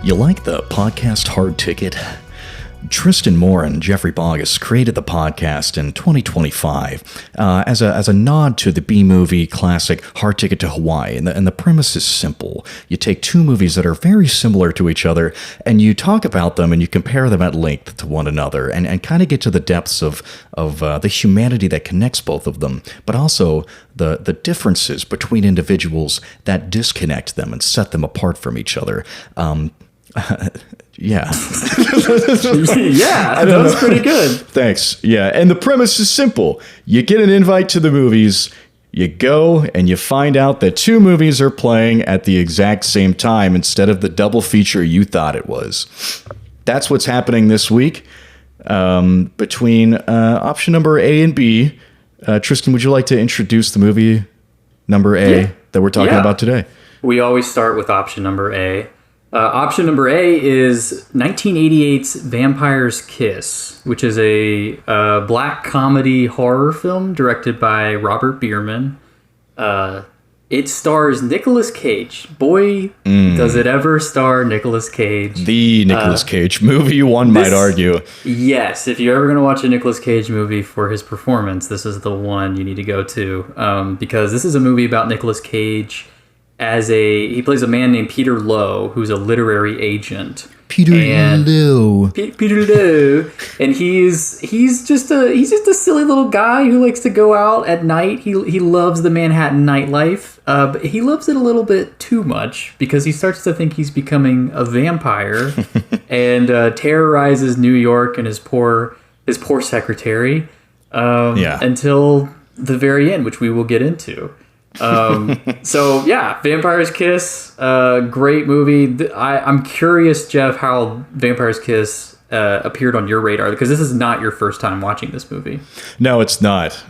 You like the podcast Hard Ticket? Tristan Moore and Jeffrey Boggess created the podcast in 2025 as a nod to the B-movie classic Hard Ticket to Hawaii. And the premise is simple. You take two movies that are very similar to each other, and you talk about them and you compare them at length to one another and kind of get to the depths of the humanity that connects both of them, but also the differences between individuals that disconnect them and set them apart from each other. Yeah. Yeah, that was pretty good. Thanks. Yeah, and the premise is simple. You get an invite to the movies, you go, and you find out that two movies are playing at the exact same time instead of the double feature you thought it was. That's what's happening this week between option number A and B. Tristan, would you like to introduce the movie number A that we're talking about today? We always start with option number A. Option number A is 1988's Vampire's Kiss, which is a black comedy horror film directed by Robert Bierman. It stars Nicolas Cage. Boy, does it ever star Nicolas Cage. The Nicolas Cage movie, one might argue. Yes, if you're ever going to watch a Nicolas Cage movie for his performance, this is the one you need to go to. Because this is a movie about Nicolas Cage he plays a man named Peter Lowe, who's a literary agent. Peter Lowe. Peter Lowe, and he's just a silly little guy who likes to go out at night. He loves the Manhattan nightlife, but he loves it a little bit too much because he starts to think he's becoming a vampire and terrorizes New York and his poor secretary until the very end, which we will get into. So yeah, Vampire's Kiss, great movie. I'm curious, Jeff, how Vampire's Kiss appeared on your radar, because this is not your first time watching this movie. No, it's not.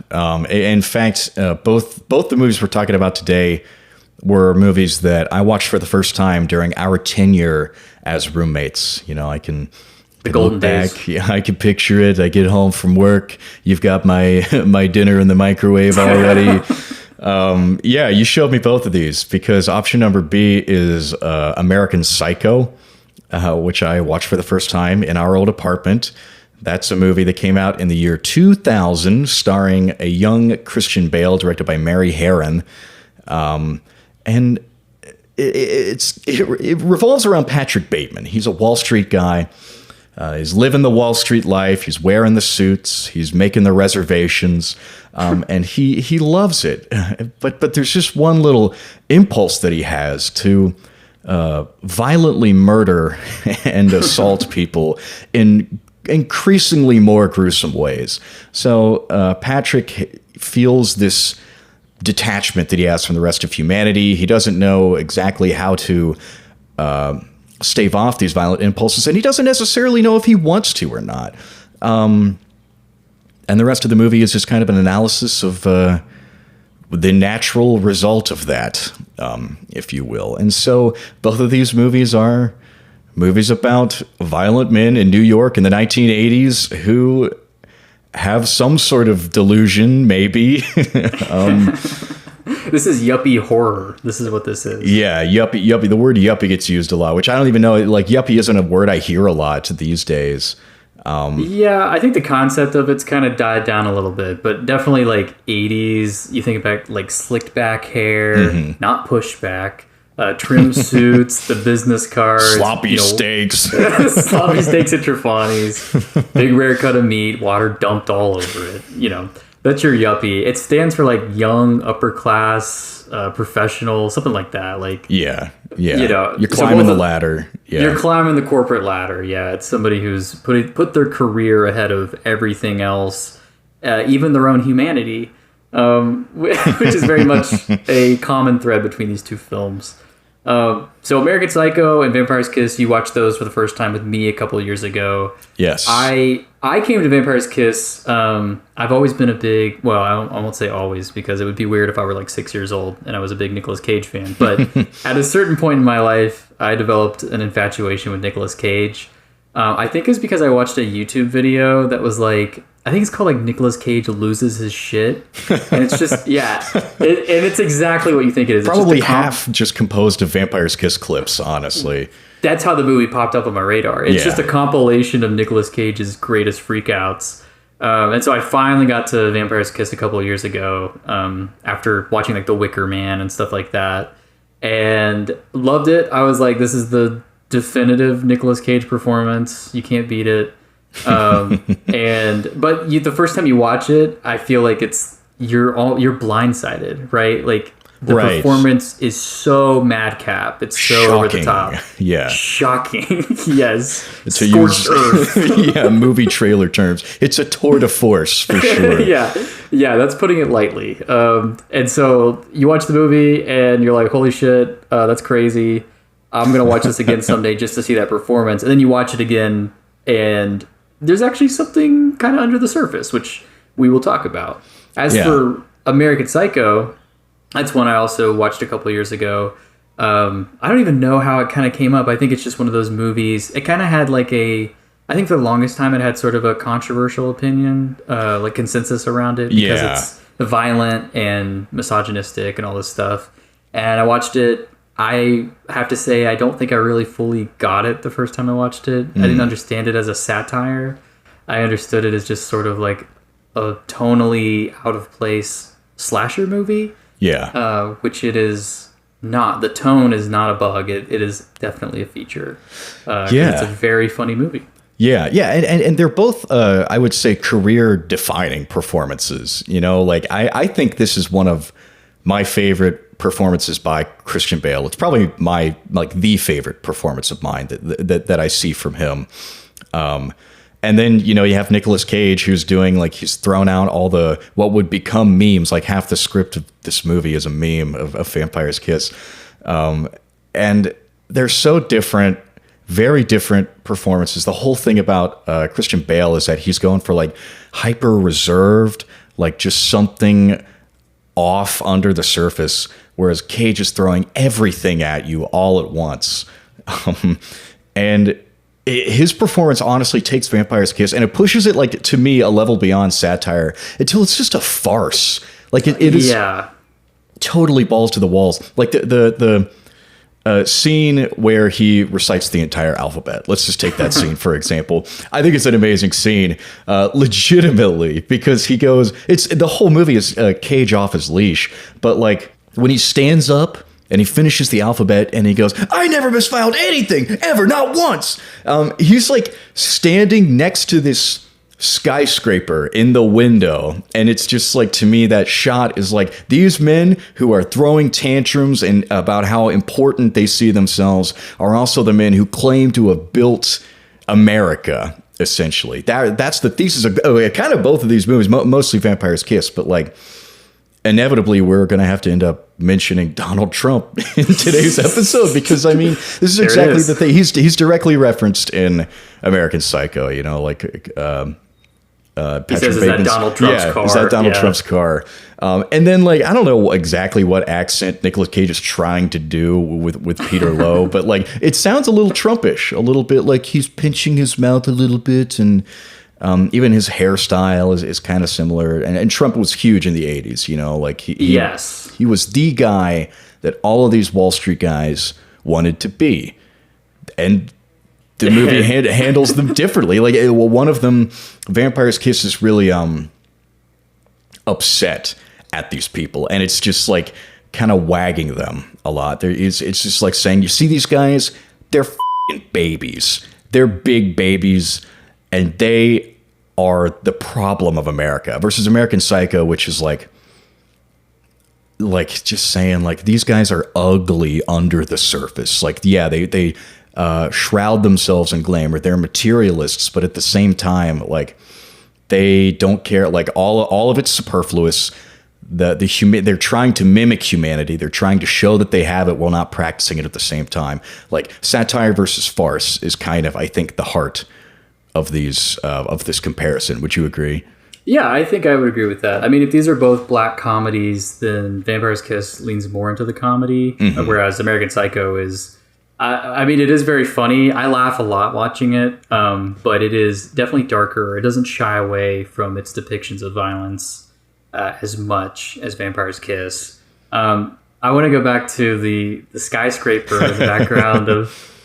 In fact, both the movies we're talking about today were movies that I watched for the first time during our tenure as roommates. You know, I can golden days. Back. Yeah, I can picture it. I get home from work. You've got my dinner in the microwave already. You showed me both of these because option number B is American Psycho, which I watched for the first time in our old apartment. That's a movie that came out in the year 2000, starring a young Christian Bale, directed by Mary Harron. And it revolves around Patrick Bateman. He's a Wall Street guy. He's living the Wall Street life. He's wearing the suits. He's making the reservations, and he loves it. But there's just one little impulse that he has to violently murder and assault people in increasingly more gruesome ways. So Patrick feels this detachment that he has from the rest of humanity. He doesn't know exactly how to stave off these violent impulses, and he doesn't necessarily know if he wants to or not. And the rest of the movie is just kind of an analysis of the natural result of that, if you will. And so both of these movies are movies about violent men in New York in the 1980s who have some sort of delusion, maybe. This is yuppie horror. This is what this is. Yeah, yuppie. The word yuppie gets used a lot, which I don't even know. Like, yuppie isn't a word I hear a lot these days. I think the concept of it's kind of died down a little bit, but definitely like 80s. You think about like slicked back hair, not pushed back, trim suits, the business cards, sloppy steaks, sloppy steaks at Trefani's, big rare cut of meat, water dumped all over it. You know. That's your yuppie. It stands for like young, upper class, professional, something like that. Like You know, you're climbing the ladder. Yeah. You're climbing the corporate ladder. Yeah, it's somebody who's put their career ahead of everything else, even their own humanity, which is very much a common thread between these two films. So American Psycho and Vampire's Kiss, you watched those for the first time with me a couple of years ago. Yes. I came to Vampire's Kiss. I've always been I won't say always, because it would be weird if I were like 6 years old and I was a big Nicolas Cage fan. But at a certain point in my life, I developed an infatuation with Nicolas Cage. I think it's because I watched a YouTube video that was like, I think it's called like Nicolas Cage loses his shit, and it's just and it's exactly what you think it is. Probably half just composed of Vampire's Kiss clips, honestly. That's how the movie popped up on my radar. It's just a compilation of Nicolas Cage's greatest freakouts. And so I finally got to Vampire's Kiss a couple of years ago, after watching like The Wicker Man and stuff like that, and loved it. I was like, this is the definitive Nicolas Cage performance. You can't beat it. But the first time you watch it, I feel like you're blindsided, right? Like the performance is so madcap. It's so shocking. Over the top. Yeah. Shocking. Yes. To use movie trailer terms. It's a tour de force for sure. Yeah, that's putting it lightly. And so you watch the movie and you're like, holy shit, that's crazy. I'm going to watch this again someday just to see that performance. And then you watch it again and there's actually something kind of under the surface, which we will talk about. As for American Psycho, that's one I also watched a couple of years ago. I don't even know how it kind of came up. I think it's just one of those movies. It kind of had like I think for the longest time it had sort of a controversial opinion, like consensus around it because it's violent and misogynistic and all this stuff. And I watched it. I have to say, I don't think I really fully got it the first time I watched it. I didn't understand it as a satire. I understood it as just sort of like a tonally out of place slasher movie. Yeah. Which it is not. The tone is not a bug. It is definitely a feature. It's a very funny movie. Yeah, and they're both, I would say, career-defining performances. You know, like I think this is one of my favorite performances by Christian Bale. It's probably the favorite performance of mine that I see from him. And then, you have Nicolas Cage, who's doing he's thrown out all the what would become memes. Like half the script of this movie is a meme of Vampire's Kiss. And they're so different, very different performances. The whole thing about Christian Bale is that he's going for hyper reserved, just something off under the surface, whereas Cage is throwing everything at you all at once. His performance honestly takes Vampire's Kiss and it pushes it to me a level beyond satire until it's just a farce. It is totally balls to the walls. The scene where he recites the entire alphabet. Let's just take that scene for example. I think it's an amazing scene, legitimately, because he goes. The whole movie is Cage off his leash, but when he stands up and he finishes the alphabet and he goes, "I never misfiled anything ever, not once." He's standing next to this skyscraper in the window, and it's just to me that shot is these men who are throwing tantrums and about how important they see themselves are also the men who claim to have built America, essentially. That's the thesis of kind of both of these movies, mostly Vampire's Kiss, but inevitably we're going to have to end up mentioning Donald Trump in today's episode because this is exactly the thing. He's directly referenced in American Psycho, he says, "Is that Donald Trump's car?" Is that Donald Trump's car? And then I don't know exactly what accent Nicolas Cage is trying to do with Peter Lowe, but it sounds a little Trumpish, a little bit he's pinching his mouth a little bit, and even his hairstyle is kind of similar. And Trump was huge in the 80s, he was the guy that all of these Wall Street guys wanted to be, and the movie handles them differently. One of them, Vampire's Kiss, is really upset at these people, and it's just kind of wagging them a lot. It's just saying, you see these guys, they're f***ing babies. They're big babies, and they are the problem of America. Versus American Psycho, which is just saying these guys are ugly under the surface. They shroud themselves in glamour. They're materialists, but at the same time, they don't care. All of it's superfluous. They're trying to mimic humanity. They're trying to show that they have it while not practicing it at the same time. Satire versus farce is kind of, I think, the heart of these of this comparison. Would you agree? Yeah, I think I would agree with that. If these are both black comedies, then Vampire's Kiss leans more into the comedy, whereas American Psycho is I mean, it is very funny. I laugh a lot watching it, but it is definitely darker. It doesn't shy away from its depictions of violence as much as Vampire's Kiss. I want to go back to the skyscraper in the background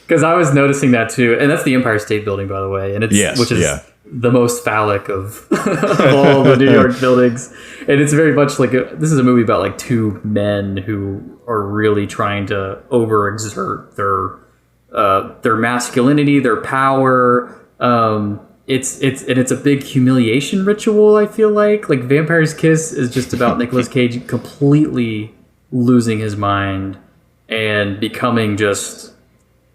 because I was noticing that too, and that's the Empire State Building, by the way, and which is the most phallic of all the New York buildings, and it's very much like this is a movie about like two men who are really trying to overexert their masculinity, their power. It's a big humiliation ritual. I feel like Vampire's Kiss is just about Nicolas Cage completely losing his mind and becoming just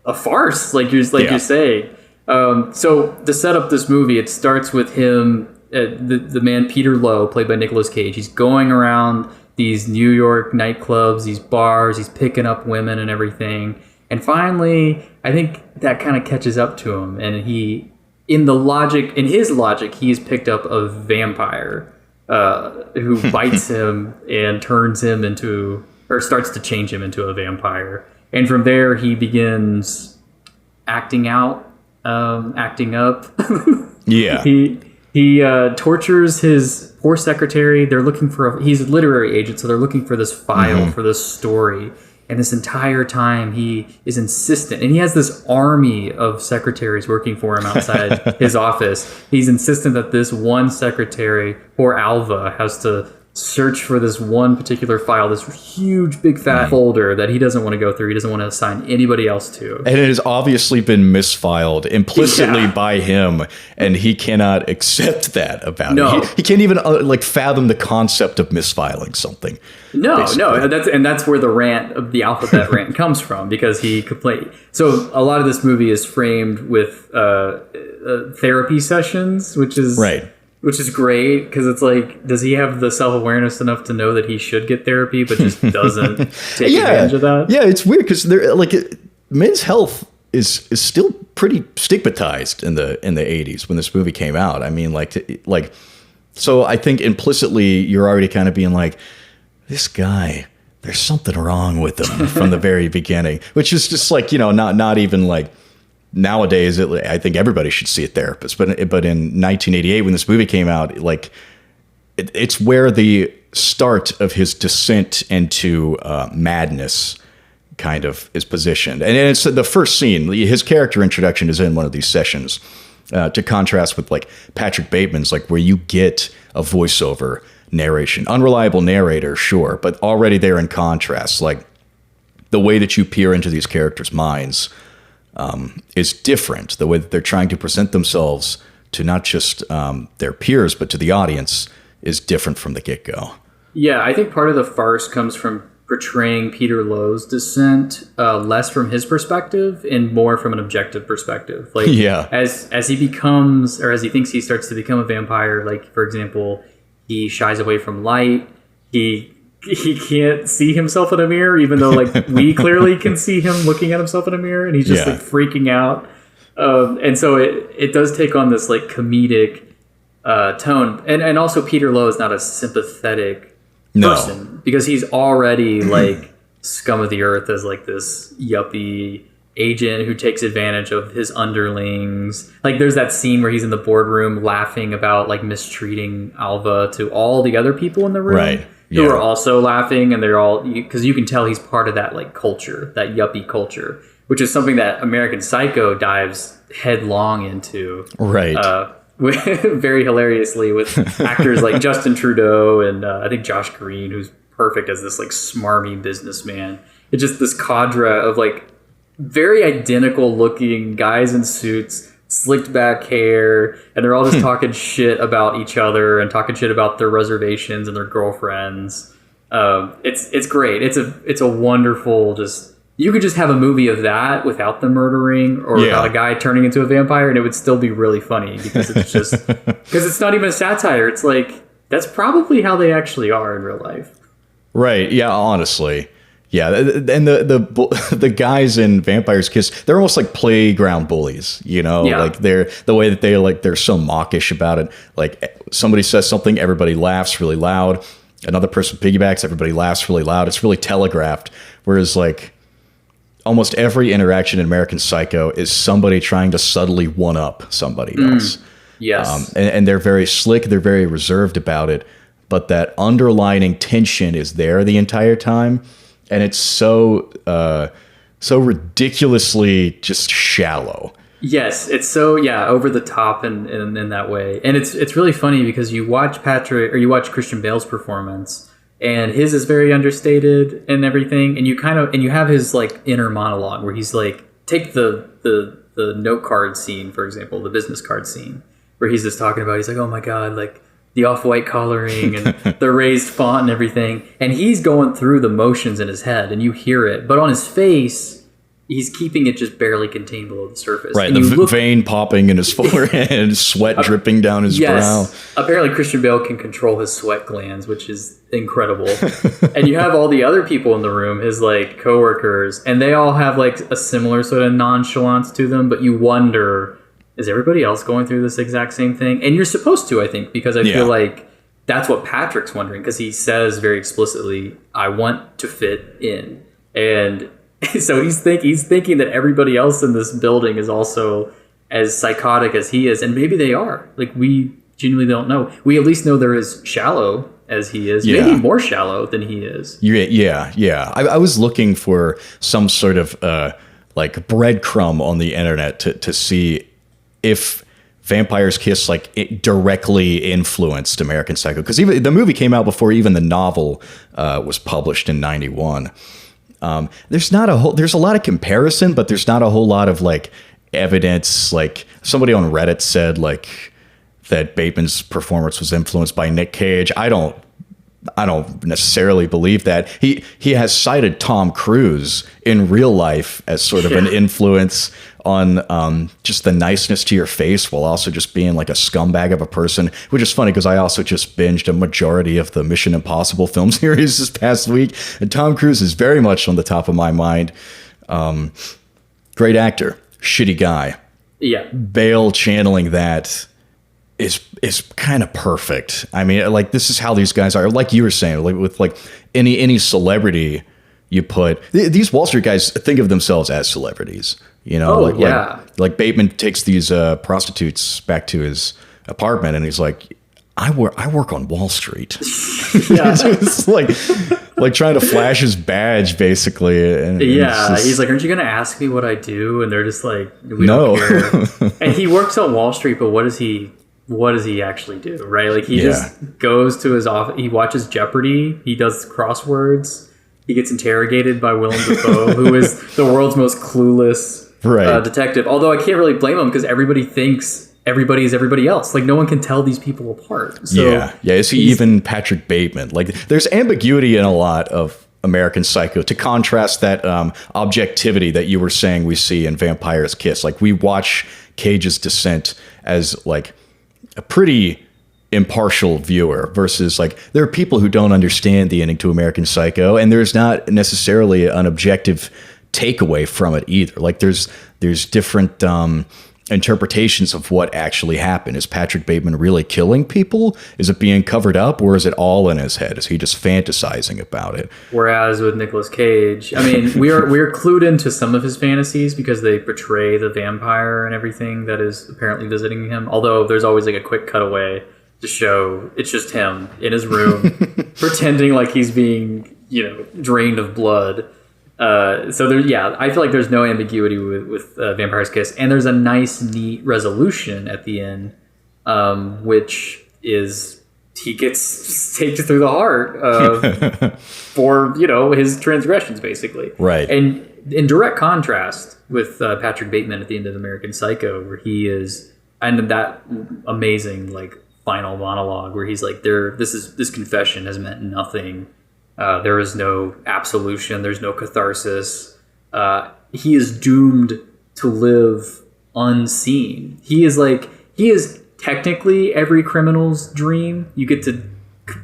a farce, you're saying. So to set up this movie, it starts with him, the man Peter Lowe, played by Nicolas Cage. He's going around these New York nightclubs, these bars. He's picking up women and everything. And finally, I think that kind of catches up to him. And in his logic, he's picked up a vampire who bites him and turns him into, or starts to change him into a vampire. And from there, he begins acting up. Yeah. He tortures his poor secretary. They're looking for he's a literary agent, so they're looking for this file for this story. And this entire time he is insistent, and he has this army of secretaries working for him outside his office. He's insistent that this one secretary, poor Alva, has to search for this one particular file, this huge big fat folder that he doesn't want to go through. He doesn't want to assign anybody else to. And it has obviously been misfiled implicitly by him, and he cannot accept that about it. He can't even fathom the concept of misfiling something. No, that's where the rant of the alphabet rant comes from, because he complained. So a lot of this movie is framed with therapy sessions, which is right. Which is great, because it's like, does he have the self-awareness enough to know that he should get therapy, but just doesn't take advantage of that? Yeah, it's weird, because men's health is still pretty stigmatized in the 80s when this movie came out. I mean, so I think implicitly you're already kind of being like, this guy, there's something wrong with him from the very beginning, which is just not even nowadays, I think everybody should see a therapist. But in 1988, when this movie came out, it's where the start of his descent into madness kind of is positioned. And it's the first scene. His character introduction is in one of these sessions, to contrast with Patrick Bateman's, where you get a voiceover narration, unreliable narrator, sure, but already there in contrast, the way that you peer into these characters' minds is different. The way that they're trying to present themselves to not just their peers, but to the audience is different from the get-go. Yeah, I think part of the farce comes from portraying Peter Lowe's descent less from his perspective and more from an objective perspective. As he becomes, or as he thinks he starts to become a vampire, for example, he shies away from light. He can't see himself in a mirror, even though we clearly can see him looking at himself in a mirror, and he's just freaking out. And so it does take on this comedic tone. And also Peter Lowe is not a sympathetic person, because he's already scum of the earth as this yuppie agent who takes advantage of his underlings. There's that scene where he's in the boardroom laughing about mistreating Alva to all the other people in the room. Right. Who are also laughing, and they're all, because you can tell he's part of that culture, that yuppie culture, which is something that American Psycho dives headlong into. Right. Very hilariously, with actors like Justin Trudeau and I think Josh Green, who's perfect as this smarmy businessman. It's just this cadre of very identical looking guys in suits, slicked back hair, and they're all just talking shit about each other and talking shit about their reservations and their girlfriends. It's great. It's a wonderful, you could just have a movie of that without the murdering or without a guy turning into a vampire, and it would still be really funny, because it's just because it's not even a satire. It's that's probably how they actually are in real life. Right. Yeah. Honestly. Yeah, and the guys in Vampire's Kiss, they're almost like playground bullies, they're the way that they're so mawkish about it. Somebody says something, everybody laughs really loud. Another person piggybacks, everybody laughs really loud. It's really telegraphed. Whereas almost every interaction in American Psycho is somebody trying to subtly one-up somebody else. Yes. And they're very slick. They're very reserved about it. But that underlining tension is there the entire time. And it's so ridiculously just shallow. Yes, it's so over the top in that way, and it's really funny because you watch Christian Bale's performance, and his is very understated and everything, and you have his like inner monologue where he's like, take the note card scene, for example, the business card scene, where he's just talking about, he's like, oh my god, like the off-white coloring and the raised font and everything, and he's going through the motions in his head, and you hear it, but on his face, he's keeping it just barely contained below the surface. Right, the vein popping in his forehead, sweat dripping down his brow. Apparently Christian Bale can control his sweat glands, which is incredible. And you have all the other people in the room, his like coworkers, and they all have like a similar sort of nonchalance to them, but you wonder, is everybody else going through this exact same thing? And you're supposed to, I think, because I feel like that's what Patrick's wondering, because he says very explicitly, I want to fit in. And so he's thinking that everybody else in this building is also as psychotic as he is, and maybe they are. Like, we genuinely don't know. We at least know they're as shallow as he is, maybe more shallow than he is. Yeah. I was looking for some sort of like breadcrumb on the internet to see if Vampire's Kiss like it directly influenced American Psycho, because even the movie came out before even the novel was published in '91. There's a lot of comparison, but there's not a whole lot of like evidence. Like somebody on Reddit said like that Bateman's performance was influenced by Nick Cage. I don't necessarily believe that. He has cited Tom Cruise in real life as sort of an influence on just the niceness to your face while also just being like a scumbag of a person, which is funny because I also just binged a majority of the Mission Impossible film series this past week, and Tom Cruise is very much on the top of my mind. Great actor, shitty guy. Yeah. Bale channeling that is kind of perfect. I mean, like, this is how these guys are. Like you were saying, like with like any celebrity you put, these Wall Street guys think of themselves as celebrities. You know, like Bateman takes these prostitutes back to his apartment, and he's like, I work on Wall Street. It's like trying to flash his badge, basically. And he's like, aren't you going to ask me what I do? And they're just like, we don't care. And he works on Wall Street, but what does he actually do, right? Like, he just goes to his office, he watches Jeopardy, he does crosswords, he gets interrogated by Willem Dafoe, who is the world's most clueless detective. Although I can't really blame him, because everybody thinks everybody is everybody else. Like, no one can tell these people apart. So is he even Patrick Bateman? Like, there's ambiguity in a lot of American Psycho, to contrast that objectivity that you were saying we see in Vampire's Kiss. Like, we watch Cage's descent as like a pretty impartial viewer versus like there are people who don't understand the ending to American Psycho, and there's not necessarily an objective takeaway from it either. Like, there's different interpretations of what actually happened. Is Patrick Bateman really killing people? Is it being covered up, or is it all in his head? Is he just fantasizing about it? Whereas with Nicolas Cage, I mean, we're clued into some of his fantasies because they portray the vampire and everything that is apparently visiting him. Although there's always like a quick cutaway to show it's just him in his room pretending like he's being, drained of blood. So I feel like there's no ambiguity with Vampire's Kiss, and there's a nice, neat resolution at the end, which is he gets taken through the heart for his transgressions, basically. Right. And in direct contrast with Patrick Bateman at the end of American Psycho, where he is, and that amazing like final monologue where he's like, this confession has meant nothing. There is no absolution. There's no catharsis. He is doomed to live unseen. He is technically every criminal's dream. You get to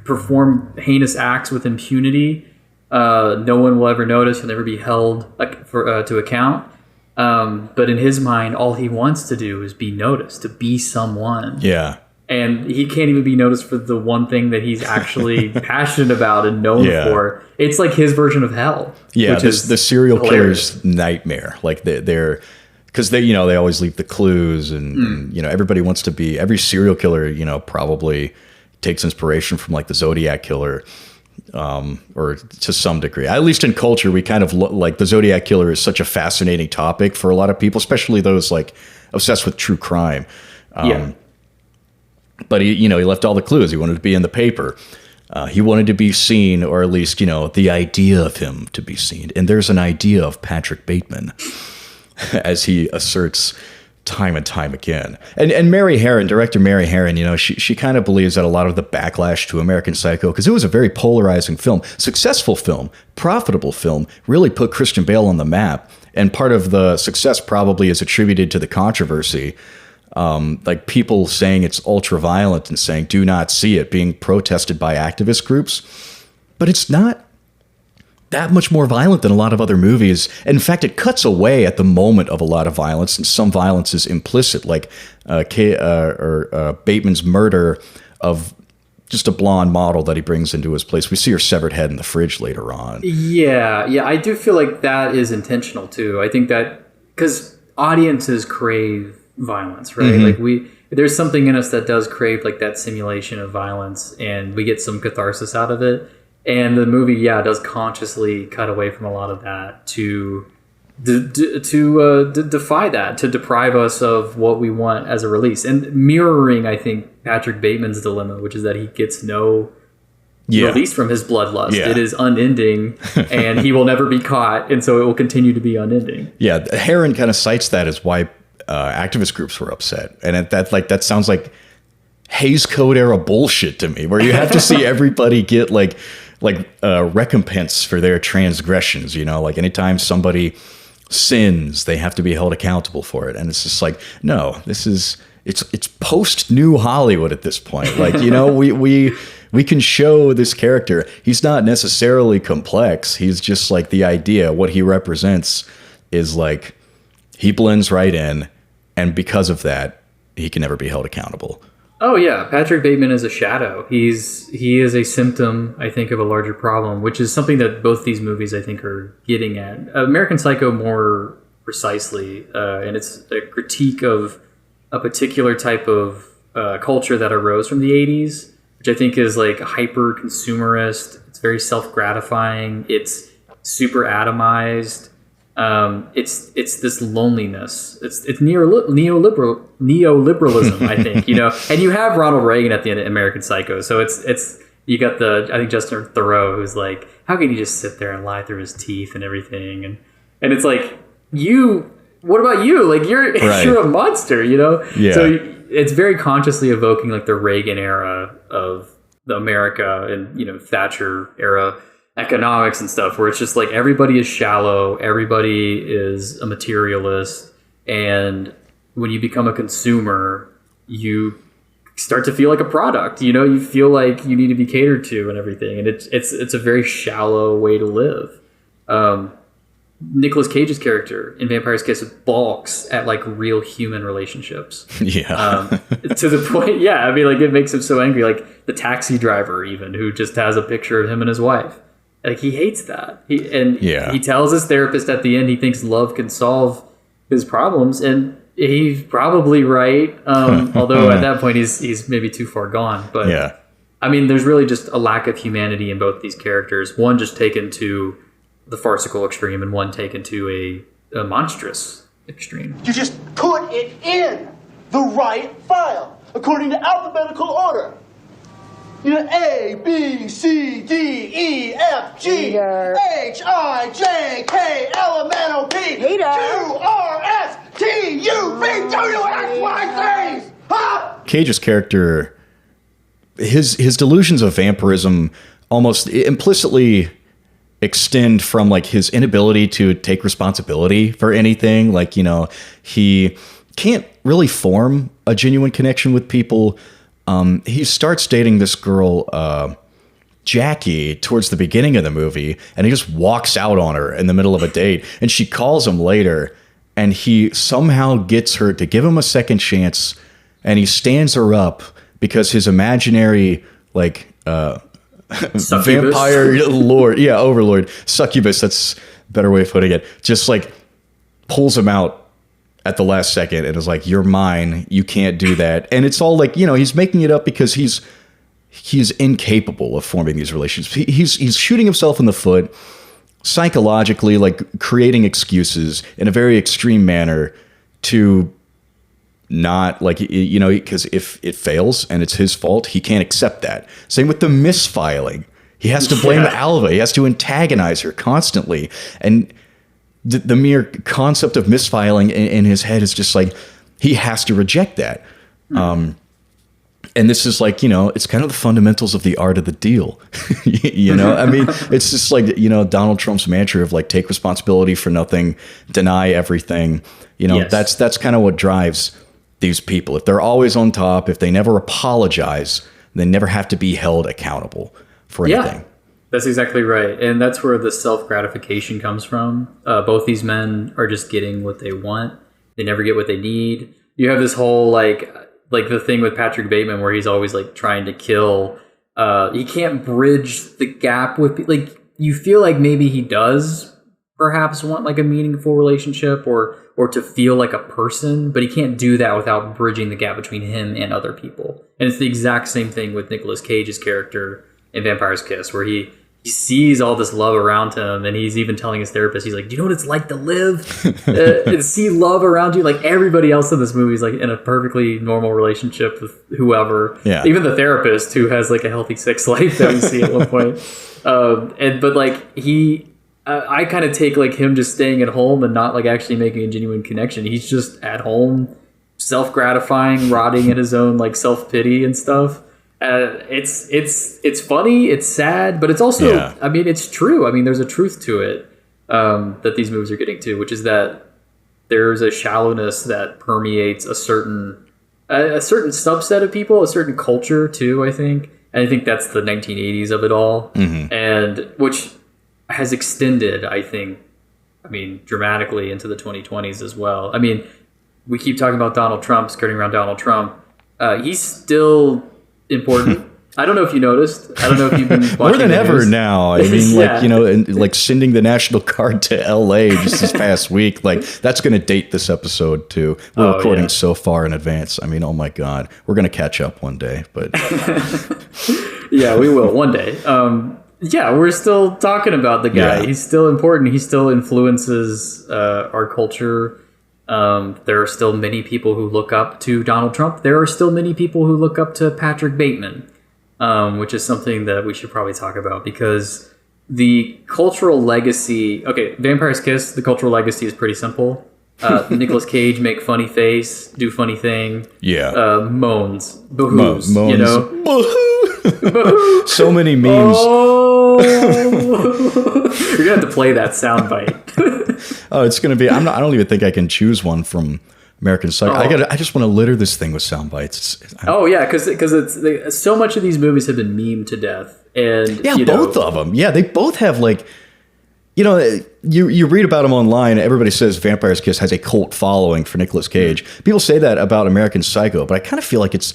perform heinous acts with impunity. No one will ever notice. You'll never be held to account. But in his mind, all he wants to do is be noticed, to be someone. Yeah. and he can't even be noticed for the one thing that he's actually passionate about and known for. It's like his version of hell. Yeah, which is the serial hilarious. killer's nightmare. Like they're because they they always leave the clues, and everybody wants to be, every serial killer probably takes inspiration from like the Zodiac killer, or to some degree. At least in culture, we kind of like the Zodiac killer is such a fascinating topic for a lot of people, especially those like obsessed with true crime. But he left all the clues. He wanted to be in the paper. He wanted to be seen, or at least, the idea of him to be seen. And there's an idea of Patrick Bateman, as he asserts time and time again. And Mary Harron, director Mary Harron, she kind of believes that a lot of the backlash to American Psycho, because it was a very polarizing film, successful film, profitable film, really put Christian Bale on the map. And part of the success probably is attributed to the controversy. Like people saying it's ultra violent and saying do not see it, being protested by activist groups. But it's not that much more violent than a lot of other movies. In fact, it cuts away at the moment of a lot of violence, and some violence is implicit, like Bateman's murder of just a blonde model that he brings into his place. We see her severed head in the fridge later on. Yeah, I do feel like that is intentional too. I think that because audiences crave violence, right? Like there's something in us that does crave like that simulation of violence, and we get some catharsis out of it. And the movie, does consciously cut away from a lot of that to defy that, to deprive us of what we want as a release, and mirroring, I think, Patrick Bateman's dilemma, which is that he gets no release from his bloodlust. It is unending, and he will never be caught, and so it will continue to be unending. Yeah, Heron kind of cites that as why activist groups were upset, and that sounds like Hays Code era bullshit to me, where you have to see everybody get like recompense for their transgressions. Like anytime somebody sins, they have to be held accountable for it, and it's just like, no, it's post New Hollywood at this point. Like we can show this character. He's not necessarily complex. He's just like the idea. What he represents is like he blends right in. And because of that, he can never be held accountable. Oh yeah, Patrick Bateman is a shadow. He is a symptom, I think, of a larger problem, which is something that both these movies, I think, are getting at. American Psycho more precisely, and it's a critique of a particular type of culture that arose from the 80s, which I think is like hyper consumerist. It's very self-gratifying. It's super atomized. It's this loneliness. It's neoliberalism, I think, and you have Ronald Reagan at the end of American Psycho. So it's you got I think Justin Theroux, who's like, how can he just sit there and lie through his teeth and everything? And it's like, what about you? Like you're a monster, Yeah. So it's very consciously evoking like the Reagan era of the America and, Thatcher era economics and stuff, where it's just like everybody is shallow, everybody is a materialist, and when you become a consumer, you start to feel like a product. You feel like you need to be catered to and everything, and it's a very shallow way to live. Nicolas Cage's character in Vampire's Kiss balks at like real human relationships. To the point, I mean, like it makes him so angry. Like the taxi driver, even, who just has a picture of him and his wife. Like he hates that. He tells his therapist at the end he thinks love can solve his problems, and he's probably right. Although at that point he's maybe too far gone. But I mean, there's really just a lack of humanity in both these characters. One just taken to the farcical extreme, and one taken to a monstrous extreme. You just put it in the right file according to alphabetical order. A, B, C, D, E, F, G, Hater. H, I, J, K, L, M, N, O, P, Hater. Q, R, S, T, U, V, W, X, Y, Z. Huh? Cage's character, his delusions of vampirism almost implicitly extend from like his inability to take responsibility for anything. Like, he can't really form a genuine connection with people. He starts dating this girl, Jackie, towards the beginning of the movie, and he just walks out on her in the middle of a date, and she calls him later, and he somehow gets her to give him a second chance, and he stands her up because his imaginary like Succubus. vampire lord, overlord, succubus, that's a better way of putting it, just like pulls him out at the last second and is like, you're mine, you can't do that. And it's all like, he's making it up because he's incapable of forming these relationships. He's shooting himself in the foot psychologically, like creating excuses in a very extreme manner to not like, because if it fails and it's his fault, he can't accept that. Same with the misfiling. He has to blame Alva. He has to antagonize her constantly. And the mere concept of misfiling in his head is just like, he has to reject that. And this is like, it's kind of the fundamentals of the art of the deal. I mean, it's just like, Donald Trump's mantra of like, take responsibility for nothing, deny everything. Yes. That's kind of what drives these people. If they're always on top, if they never apologize, they never have to be held accountable for anything. Yeah, that's exactly right. And that's where the self-gratification comes from. Both these men are just getting what they want. They never get what they need. You have this whole like the thing with Patrick Bateman where he's always like trying to kill. He can't bridge the gap with, like, you feel like maybe he does perhaps want like a meaningful relationship or to feel like a person, but he can't do that without bridging the gap between him and other people. And it's the exact same thing with Nicolas Cage's character in Vampire's Kiss, where he sees all this love around him, and he's even telling his therapist, he's like, do you know what it's like to live and see love around you? Like, everybody else in this movie is like in a perfectly normal relationship with whoever. Yeah. Even the therapist, who has like a healthy sex life that we see at one point. But like I kind of take like him just staying at home and not like actually making a genuine connection. He's just at home, self-gratifying, rotting in his own like self-pity and stuff. It's funny, it's sad, but it's also, I mean, it's true. I mean, there's a truth to it that these movies are getting to, which is that there's a shallowness that permeates a certain subset of people, a certain culture too, I think. And I think that's the 1980s of it all. Mm-hmm. And which has extended, I think, dramatically into the 2020s as well. I mean, we keep talking about Donald Trump, skirting around Donald Trump. He's still important. I don't know if you noticed. I don't know if you've been watching more than the ever news. now. I mean, like, and like sending the National Guard to LA just this past week, like that's going to date this episode too. We're recording so far in advance. I mean, oh my God, we're going to catch up one day, but yeah, we will one day. Yeah, we're still talking about the guy. Yeah. He's still important. He still influences our culture. There are still many people who look up to Donald Trump. There are still many people who look up to Patrick Bateman, which is something that we should probably talk about, because the cultural legacy... Okay, Vampire's Kiss, the cultural legacy is pretty simple. Nicolas Cage, make funny face, do funny thing. Yeah. Moans. Boo-hoos. Moans. You know? Boo-hoo. So many memes. Oh. You're going to have to play that soundbite. Oh, it's going to be... I don't even think I can choose one from American Psycho. I just want to litter this thing with sound bites. Yeah, because it's so much of these movies have been memed to death. And both of them. Yeah, they both have like... You read about them online. Everybody says Vampire's Kiss has a cult following for Nicolas Cage. People say that about American Psycho, but I kind of feel like it's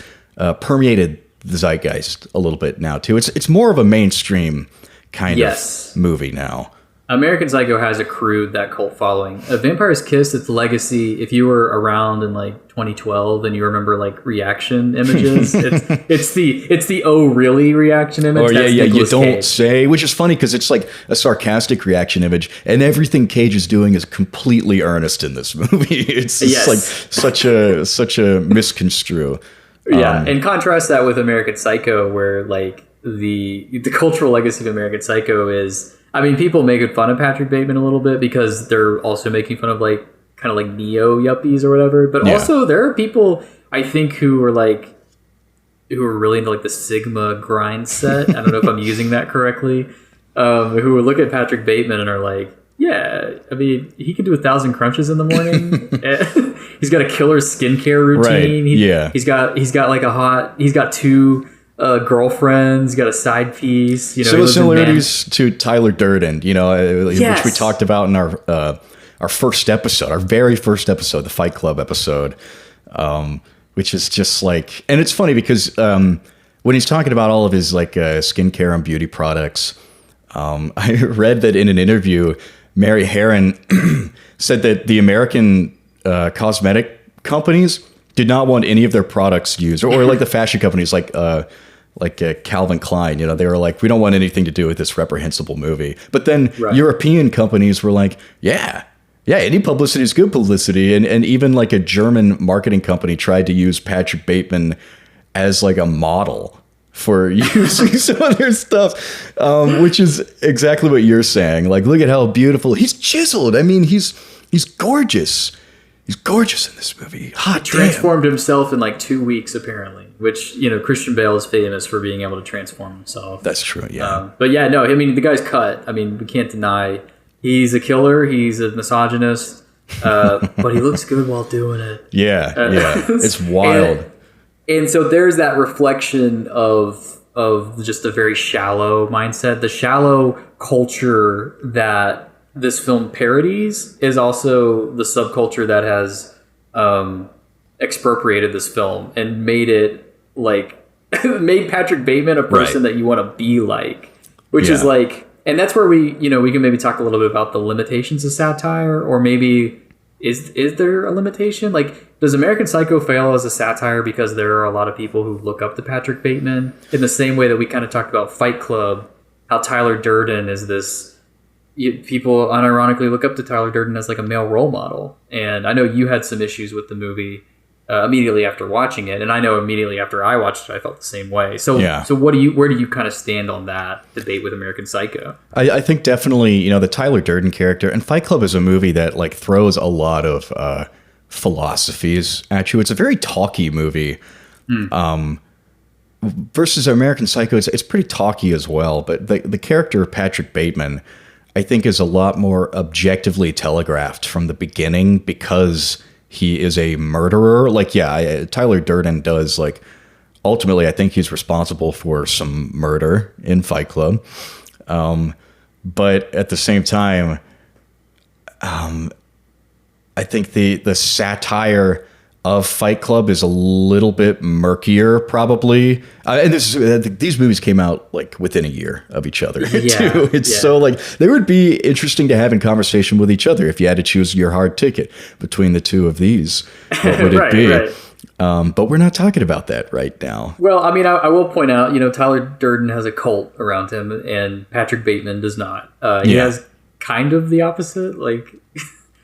permeated the zeitgeist a little bit now too. It's more of a mainstream kind of movie now. American Psycho has accrued that cult following. Vampire's Kiss, its legacy, if you were around in like 2012 and you remember like reaction images, it's the oh really reaction image. Oh That's yeah, Nicolas you don't Cage. say, which is funny because it's like a sarcastic reaction image, and everything Cage is doing is completely earnest in this movie. It's just like such a misconstrue. Yeah, and contrast that with American Psycho, where like the cultural legacy of American Psycho is, I mean, people make fun of Patrick Bateman a little bit because they're also making fun of like kind of like neo yuppies or whatever. But also there are people, I think, who are really into like the Sigma grind set. I don't know if I'm using that correctly. Who will look at Patrick Bateman and are like, yeah, I mean, he can do 1,000 crunches in the morning. He's got a killer skincare routine. Right. He's got two girlfriends, got a side piece. You know, so similarities to Tyler Durden, which we talked about in our first episode, our very first episode, the Fight Club episode. which is just like, and it's funny because when he's talking about all of his like skincare and beauty products, I read that in an interview, Mary Harron said that the American cosmetic companies did not want any of their products used, or like the fashion companies like Calvin Klein, you know, they were like, we don't want anything to do with this reprehensible movie. But then European companies were like, yeah, any publicity is good publicity. And even like a German marketing company tried to use Patrick Bateman as like a model for using some of their stuff, which is exactly what you're saying. Like, look at how beautiful he's chiseled. I mean, he's gorgeous. He's gorgeous in this movie. Hot He transformed himself in like 2 weeks, apparently, which, you know, Christian Bale is famous for being able to transform himself. That's true, yeah. But yeah, no, I mean, the guy's cut. I mean, we can't deny he's a killer. He's a misogynist, but he looks good while doing it. Yeah. It's wild. And so there's that reflection of just a very shallow mindset. The shallow culture that this film parodies is also the subculture that has expropriated this film and made it like made Patrick Bateman a person that you want to be like, which is like, and that's where we can maybe talk a little bit about the limitations of satire, or maybe is there a limitation? Like, does American Psycho fail as a satire because there are a lot of people who look up to Patrick Bateman in the same way that we kind of talked about Fight Club, how Tyler Durden is this. People unironically look up to Tyler Durden as like a male role model. And I know you had some issues with the movie immediately after watching it. And I know immediately after I watched it, I felt the same way. So where do you kind of stand on that debate with American Psycho? I think definitely, you know, the Tyler Durden character, and Fight Club is a movie that like throws a lot of philosophies at you. It's a very talky movie. Versus American Psycho, it's pretty talky as well. But the character of Patrick Bateman, I think, is a lot more objectively telegraphed from the beginning because he is a murderer. Like, Tyler Durden does, like, ultimately, I think he's responsible for some murder in Fight Club. But at the same time, I think the satire of Fight Club is a little bit murkier, probably. And these movies came out like within a year of each other, too. It's so like they would be interesting to have in conversation with each other if you had to choose your hard ticket between the two of these. What would it be? Right. But we're not talking about that right now. Well, I mean, I will point out, you know, Tyler Durden has a cult around him, and Patrick Bateman does not. He has kind of the opposite, like.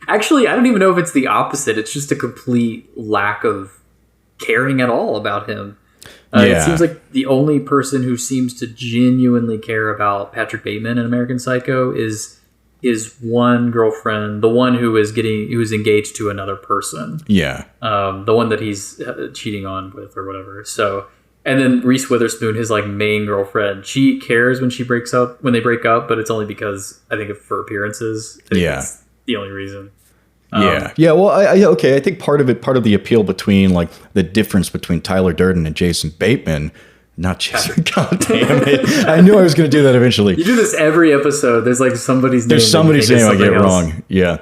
Actually, I don't even know if it's the opposite. It's just a complete lack of caring at all about him. It seems like the only person who seems to genuinely care about Patrick Bateman in American Psycho is his one girlfriend, the one who is engaged to another person. Yeah. The one that he's cheating on with or whatever. So, and then Reese Witherspoon, his like main girlfriend, she cares when they break up, but it's only because I think for appearances. That's the only reason. Well, I think part of the appeal between like the difference between Tyler Durden and Jason Bateman, not Jason. God damn it! I knew I was going to do that eventually. You do this every episode. There's like somebody's name I get wrong. Yeah.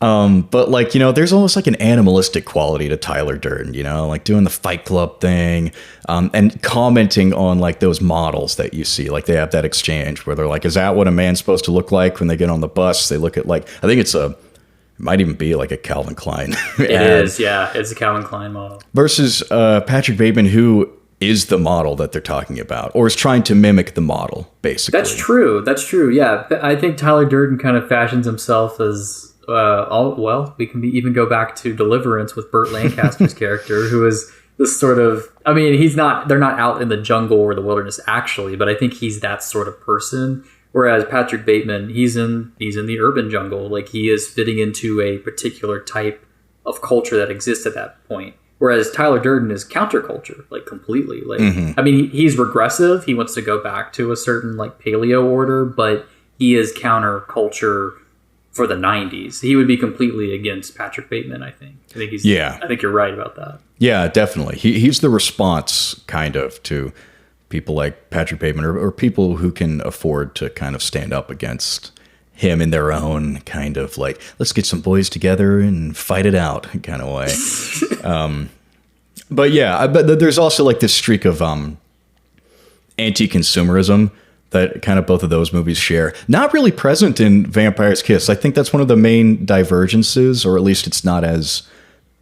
But like, you know, there's almost like an animalistic quality to Tyler Durden, you know, like doing the Fight Club thing, and commenting on like those models that you see. Like they have that exchange where they're like, is that what a man's supposed to look like when they get on the bus? They look at like, I think it might even be like a Calvin Klein. It is, yeah. It's a Calvin Klein model. Versus Patrick Bateman, who is the model that they're talking about, or is trying to mimic the model, basically. That's true. Yeah. I think Tyler Durden kind of fashions himself as, we can even go back to Deliverance with Burt Lancaster's character, who is this sort of, I mean, they're not out in the jungle or the wilderness actually, but I think he's that sort of person. Whereas Patrick Bateman, he's in the urban jungle. Like he is fitting into a particular type of culture that exists at that point. Whereas Tyler Durden is counterculture, like completely. Like, I mean, he's regressive. He wants to go back to a certain like paleo order, but he is counterculture for the 90s. He would be completely against Patrick Bateman, I think. I think you're right about that. Yeah, definitely. He's the response kind of to people like Patrick Bateman, or people who can afford to kind of stand up against him in their own kind of like, let's get some boys together and fight it out kind of way. But yeah, but there's also like this streak of anti-consumerism that kind of both of those movies share. Not really present in Vampire's Kiss. I think that's one of the main divergences, or at least it's not as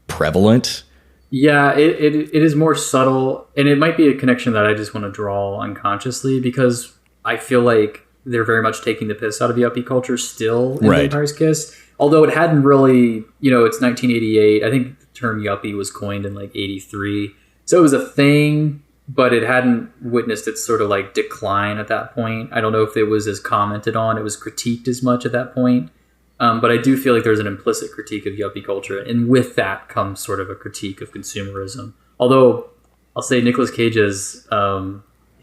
prevalent. Yeah, it is more subtle, and it might be a connection that I just want to draw unconsciously, because I feel like they're very much taking the piss out of yuppie culture still in Vampire's Kiss. Although it hadn't really, it's 1988. I think the term yuppie was coined in like 83. So it was a thing, but it hadn't witnessed its sort of like decline at that point. I don't know if it was as commented on. It was critiqued as much at that point. But I do feel like there's an implicit critique of yuppie culture. And with that comes sort of a critique of consumerism. Although I'll say Nicolas Cage's,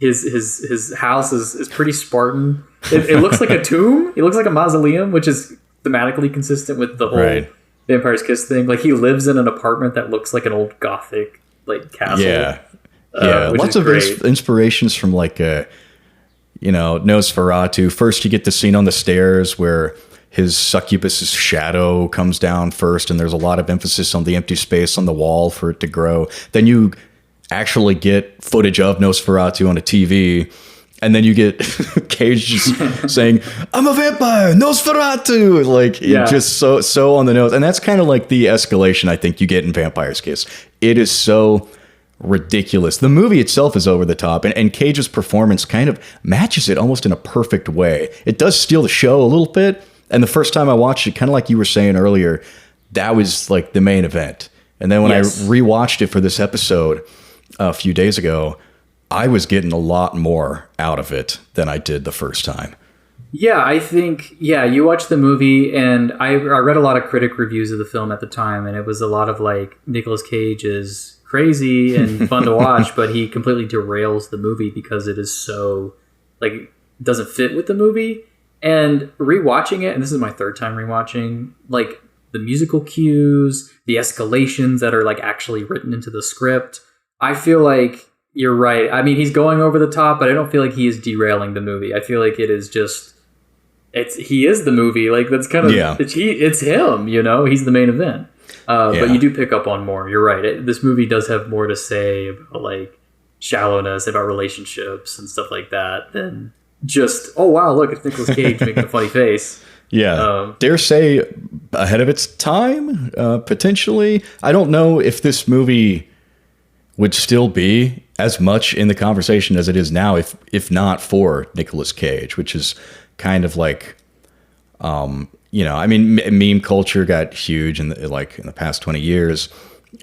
his house is pretty Spartan. It looks like a tomb. It looks like a mausoleum, which is thematically consistent with the whole Vampire's Kiss thing. Like, he lives in an apartment that looks like an old Gothic like castle. Yeah. Lots of inspirations from like Nosferatu. First, you get the scene on the stairs where his succubus's shadow comes down first, and there's a lot of emphasis on the empty space on the wall for it to grow. Then you actually get footage of Nosferatu on a TV, and then you get Cage just saying, "I'm a vampire, Nosferatu!" Like, just so on the nose. And that's kind of like the escalation I think you get in Vampire's Kiss. It is so ridiculous. The movie itself is over the top, and Cage's performance kind of matches it almost in a perfect way. It does steal the show a little bit, and the first time I watched it, kind of like you were saying earlier, that was like the main event. And then when I rewatched it for this episode a few days ago, I was getting a lot more out of it than I did the first time. Yeah, I think, you watched the movie, and I read a lot of critic reviews of the film at the time, and it was a lot of like, Nicolas Cage is crazy and fun to watch, but he completely derails the movie because it is so, like, doesn't fit with the movie. And rewatching it, and this is my third time rewatching, like, the musical cues, the escalations that are like actually written into the script, I feel like you're right. I mean, he's going over the top, but I don't feel like he is derailing the movie. I feel like it is just, he is the movie. Like, that's kind of, it's him, he's the main event. But you do pick up on more. You're right. This movie does have more to say about like shallowness, about relationships and stuff like that than just, oh wow, look, it's Nicolas Cage making a funny face. Yeah. Dare say ahead of its time, potentially. I don't know if this movie would still be as much in the conversation as it is now if not for Nicolas Cage, which is kind of like, I mean, meme culture got huge in the past 20 years,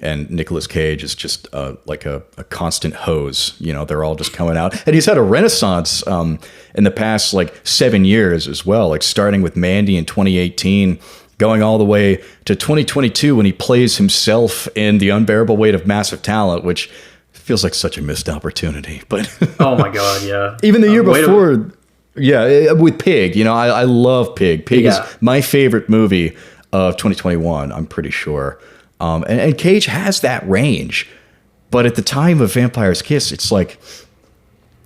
and Nicolas Cage is just like a constant hose. They're all just coming out, and he's had a renaissance in the past like 7 years as well. Like, starting with Mandy in 2018, going all the way to 2022 when he plays himself in The Unbearable Weight of Massive Talent, which feels like such a missed opportunity. But oh my god, yeah. Even the year before. Yeah, with Pig, I love Pig. Pig is my favorite movie of 2021, I'm pretty sure. And Cage has that range. But at the time of Vampire's Kiss, it's like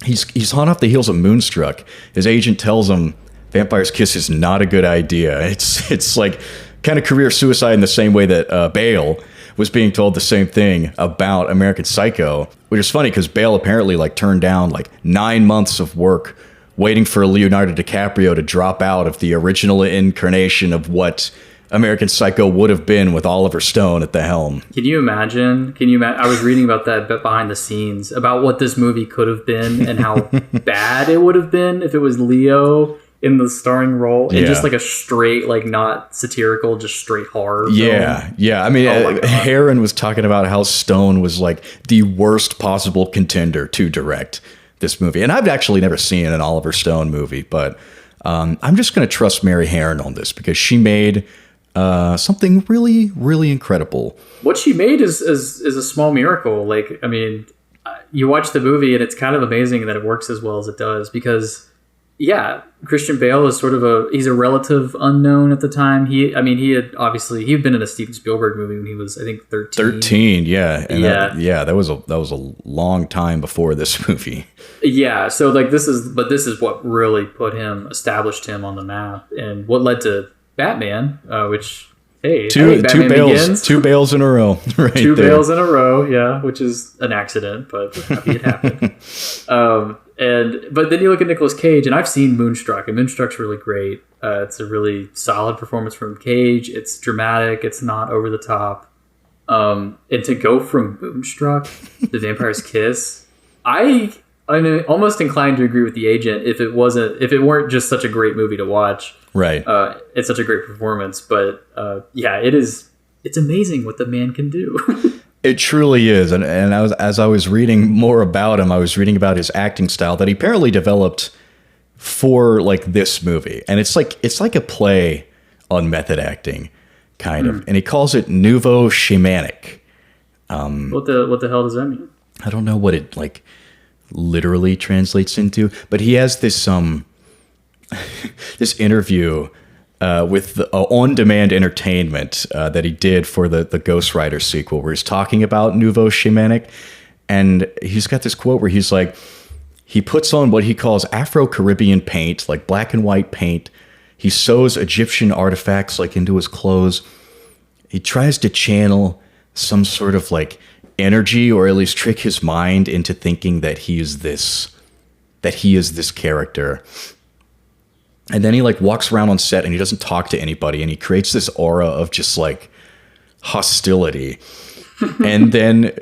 he's hot off the heels of Moonstruck. His agent tells him Vampire's Kiss is not a good idea. It's like kind of career suicide in the same way that Bale was being told the same thing about American Psycho, which is funny because Bale apparently like turned down like 9 months of work waiting for Leonardo DiCaprio to drop out of the original incarnation of what American Psycho would have been with Oliver Stone at the helm. Can you imagine? I was reading about that bit behind the scenes about what this movie could have been and how bad it would have been if it was Leo in the starring role, and just like a straight, like, not satirical, just straight horror film. Yeah. I mean, Harron was talking about how Stone was like the worst possible contender to direct this movie. And I've actually never seen an Oliver Stone movie, but I'm just going to trust Mary Harron on this because she made something really, really incredible. What she made is a small miracle. Like, I mean, you watch the movie and it's kind of amazing that it works as well as it does because, Christian Bale is he's a relative unknown at the time. He had been in a Steven Spielberg movie when he was, I think, 13. 13, yeah. And that was a long time before this movie. Yeah, so like this is what really established him on the map, and what led to Batman, which hey, two Batman bails, Begins. two bails in a row, right? Two there. bails in a row, yeah, which is an accident, but we're happy it happened. But then you look at Nicolas Cage, and I've seen Moonstruck, and Moonstruck's really great. It's a really solid performance from Cage. It's dramatic. It's not over the top. And to go from Moonstruck to Vampire's Kiss, I'm almost inclined to agree with the agent if it weren't just such a great movie to watch. Right. It's such a great performance, but it's amazing what the man can do. It truly is, and as I was reading more about him, I was reading about his acting style that he apparently developed for like this movie, and it's like a play on method acting, kind of, and he calls it nouveau shamanic. What the hell does that mean? I don't know what it like literally translates into, but he has this this interview with the on-demand entertainment that he did for the Ghost Rider sequel, where he's talking about nouveau shamanic, and he's got this quote where he's like, he puts on what he calls Afro-Caribbean paint, like black and white paint. He sews Egyptian artifacts like into his clothes. He tries to channel some sort of like energy, or at least trick his mind into thinking that he is this character. And then he like walks around on set and he doesn't talk to anybody, and he creates this aura of just like hostility, and then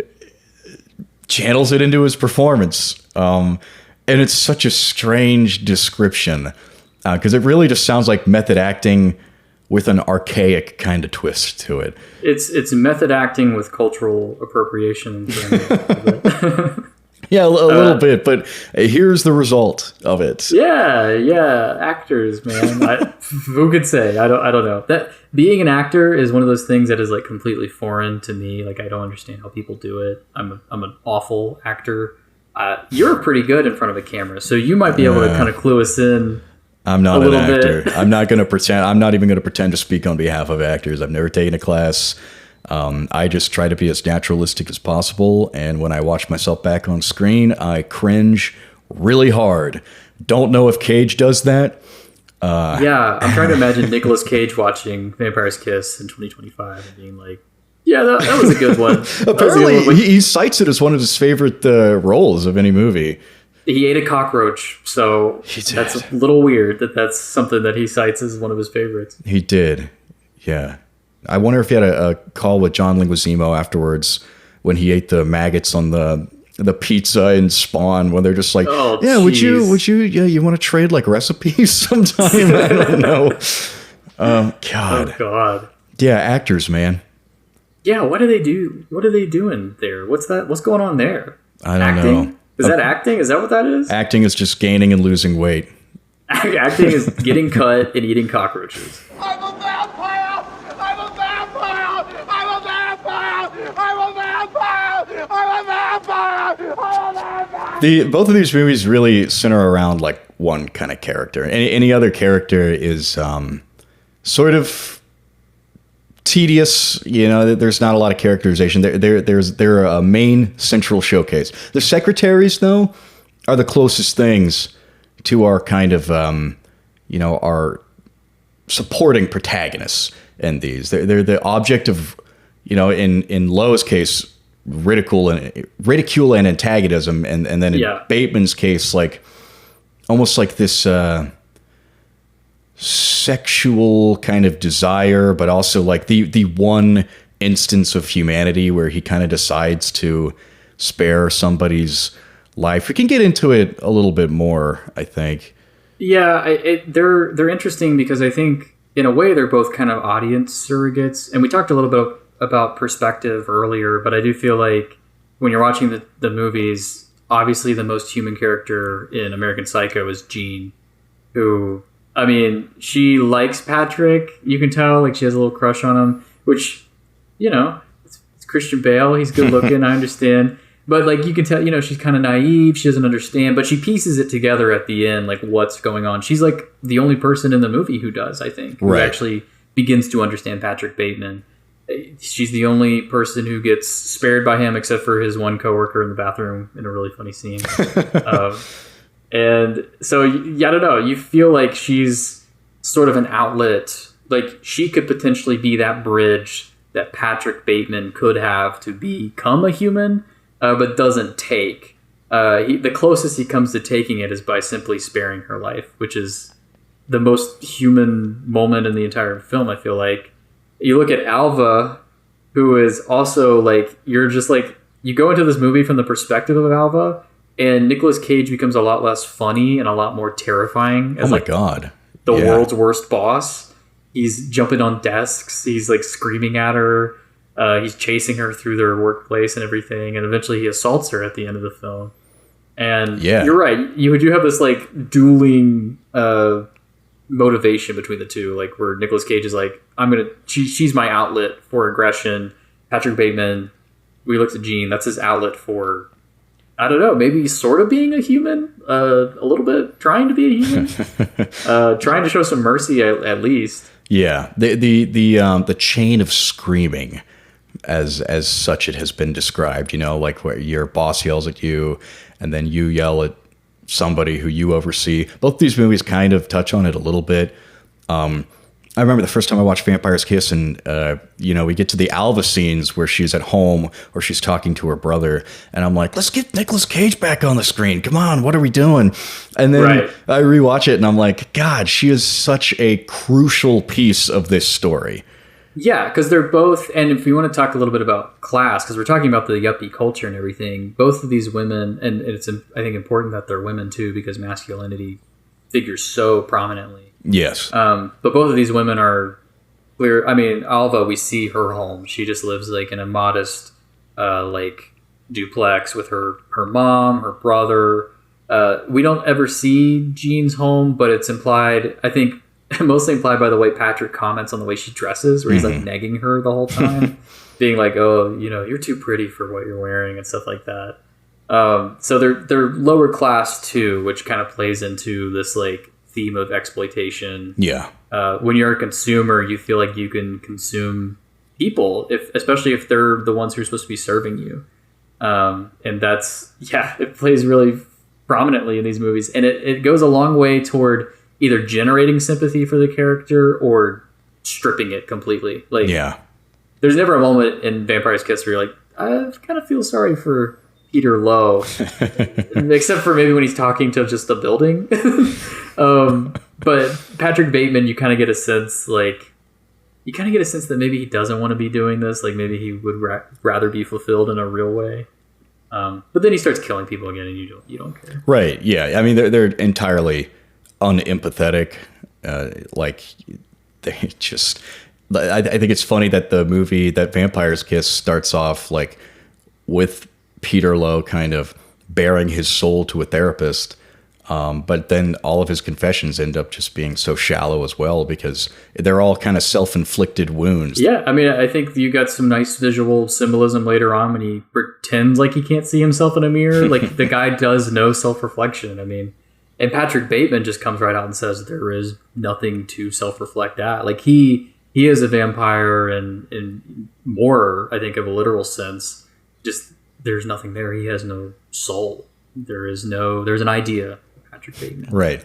channels it into his performance. And it's such a strange description because it really just sounds like method acting with an archaic kind of twist to it. It's method acting with cultural appropriation. Yeah, a little bit, but here's the result of it. Yeah, actors, man. Who could say? I don't know. That being an actor is one of those things that is like completely foreign to me. Like I don't understand how people do it. I'm an awful actor. You're pretty good in front of a camera, so you might be able to kind of clue us in. I'm not an actor. I'm not going to pretend. I'm not even going to pretend to speak on behalf of actors. I've never taken a class. I just try to be as naturalistic as possible, and when I watch myself back on screen, I cringe really hard. Don't know if Cage does that. Yeah, I'm trying to imagine Nicolas Cage watching Vampire's Kiss in 2025 and being like, yeah, that was a good one. Apparently, he cites it as one of his favorite roles of any movie. He ate a cockroach, so that's a little weird that's something that he cites as one of his favorites. He did, yeah. I wonder if he had a call with John Leguizamo afterwards when he ate the maggots on the pizza in Spawn, when they're just like, oh, yeah, geez. would you, you want to trade like recipes sometime? I don't know. God. Oh, God. Yeah, actors, man. Yeah, what do they do? What are they doing there? What's going on there? I don't know. Is that acting? Is that what that is? Acting is just gaining and losing weight. Acting is getting cut and eating cockroaches. I'm a vampire! I'm a vampire! I'm a vampire! I'm a vampire! I'm a vampire! I'm a vampire! Both of these movies really center around like one kind of character. Any other character is sort of tedious. You know, there's not a lot of characterization. They're a main central showcase. The secretaries, though, are the closest things to our kind of our supporting protagonists in these. They're the object of, in Lowe's case, ridicule and antagonism, and then in Bateman's case, like almost like this sexual kind of desire, but also like the one instance of humanity where he kind of decides to spare somebody's life. We can get into it a little bit more, I think. Yeah, they're interesting because I think in a way they're both kind of audience surrogates, and we talked a little bit about perspective earlier, but I do feel like when you're watching the movies, obviously the most human character in American Psycho is Jean, who, I mean, she likes Patrick. You can tell, like, she has a little crush on him, which, it's Christian Bale. He's good looking, I understand. But, like, you can tell, she's kind of naive. She doesn't understand, but she pieces it together at the end, like, what's going on. She's, like, the only person in the movie who does, I think, who actually begins to understand Patrick Bateman. She's the only person who gets spared by him, except for his one coworker in the bathroom in a really funny scene. And so, I don't know. You feel like she's sort of an outlet, like she could potentially be that bridge that Patrick Bateman could have to become a human, but doesn't take. The closest he comes to taking it is by simply sparing her life, which is the most human moment in the entire film, I feel like. You look at Alva, who is also like, you're just like, you go into this movie from the perspective of Alva, and Nicolas Cage becomes a lot less funny and a lot more terrifying as God. The world's worst boss. He's jumping on desks. He's like screaming at her. He's chasing her through their workplace and everything. And eventually he assaults her at the end of the film. And you're right. You do have this like dueling motivation between the two, like where Nicolas Cage is like, she's my outlet for aggression. Patrick Bateman, we looked at Gene, that's his outlet for, I don't know, maybe sort of being a human, a little bit trying to be a human, trying to show some mercy at least. Yeah, the chain of screaming, as such, it has been described. You know, like where your boss yells at you, and then you yell at somebody who you oversee. Both these movies kind of touch on it a little bit. I remember the first time I watched Vampire's Kiss, and we get to the Alva scenes where she's at home or she's talking to her brother, and I'm like, let's get Nicolas Cage back on the screen. Come on, what are we doing? And then I rewatch it, and I'm like, God, she is such a crucial piece of this story. Yeah, because they're both, and if you want to talk a little bit about class, because we're talking about the yuppie culture and everything, both of these women, and it's, I think, important that they're women too, because masculinity figures so prominently. Yes. But both of these women are clear. I mean, Alva, we see her home. She just lives like in a modest, like duplex with her mom, her brother. We don't ever see Jean's home, but it's implied, I think, mostly implied by the way Patrick comments on the way she dresses, where he's like negging her the whole time, being like, oh, you're too pretty for what you're wearing and stuff like that. So they're lower class too, which kind of plays into this like theme of exploitation. Yeah. When you're a consumer, you feel like you can consume people, especially if they're the ones who are supposed to be serving you. And it plays really prominently in these movies. And it goes a long way toward either generating sympathy for the character or stripping it completely. Like, there's never a moment in Vampire's Kiss where you're like, I kind of feel sorry for Peter Lowe, except for maybe when he's talking to just the building. But Patrick Bateman, you kind of get a sense that maybe he doesn't want to be doing this. Like maybe he would rather be fulfilled in a real way. But then he starts killing people again, and you don't care. Right? Yeah. I mean, they're entirely unempathetic. Like they just. I think it's funny that the movie, that Vampire's Kiss, starts off like with Peter Lowe kind of bearing his soul to a therapist. But then all of his confessions end up just being so shallow as well, because they're all kind of self-inflicted wounds. Yeah, I mean, I think you got some nice visual symbolism later on when he pretends like he can't see himself in a mirror. Like the guy does no self-reflection. I mean, and Patrick Bateman just comes right out and says there is nothing to self-reflect at. Like he is a vampire and more, I think, of a literal sense. Just there's nothing there. He has no soul. There's an idea. Patrick Bateman. Right.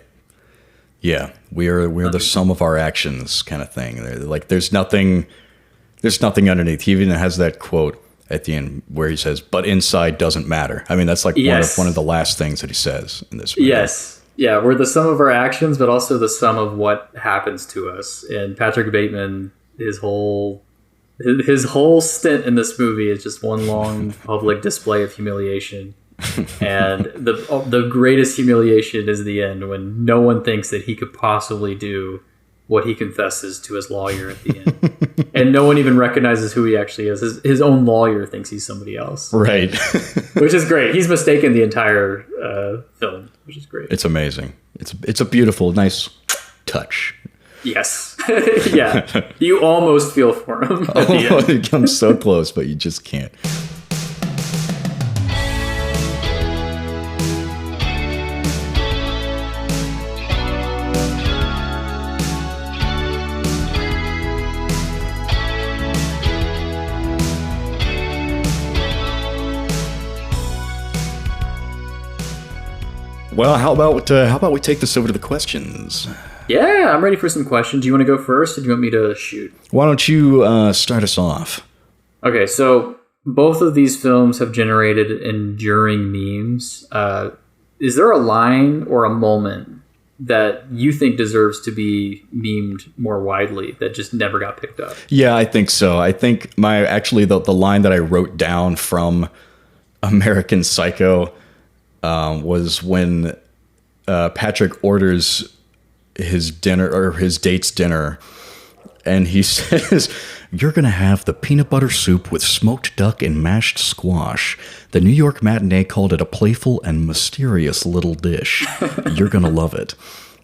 Yeah. We're the sum of our actions kind of thing. Like there's nothing underneath. He even has that quote at the end where he says, "But inside doesn't matter." I mean, that's like one of the last things that he says in this movie. Yes. Yeah, we're the sum of our actions, but also the sum of what happens to us. And Patrick Bateman, his whole stint in this movie is just one long public display of humiliation. And the greatest humiliation is the end, when no one thinks that he could possibly do what he confesses to his lawyer at the end. And no one even recognizes who he actually is. His own lawyer thinks he's somebody else. Right. Which is great. He's mistaken the entire film, which is great. It's amazing. It's a beautiful, nice touch. Yes. Yeah. You almost feel for him at the end. It comes so close, but you just can't. Well, how about we take this over to the questions? Yeah, I'm ready for some questions. Do you want to go first, or do you want me to shoot? Why don't you start us off? Okay, so both of these films have generated enduring memes. Is there a line or a moment that you think deserves to be memed more widely that just never got picked up? Yeah, I think so. I think the line that I wrote down from American Psycho was when Patrick orders his dinner or his date's dinner, and he says, "You're gonna have the peanut butter soup with smoked duck and mashed squash. The New York Matinee called it a playful and mysterious little dish. You're gonna love it."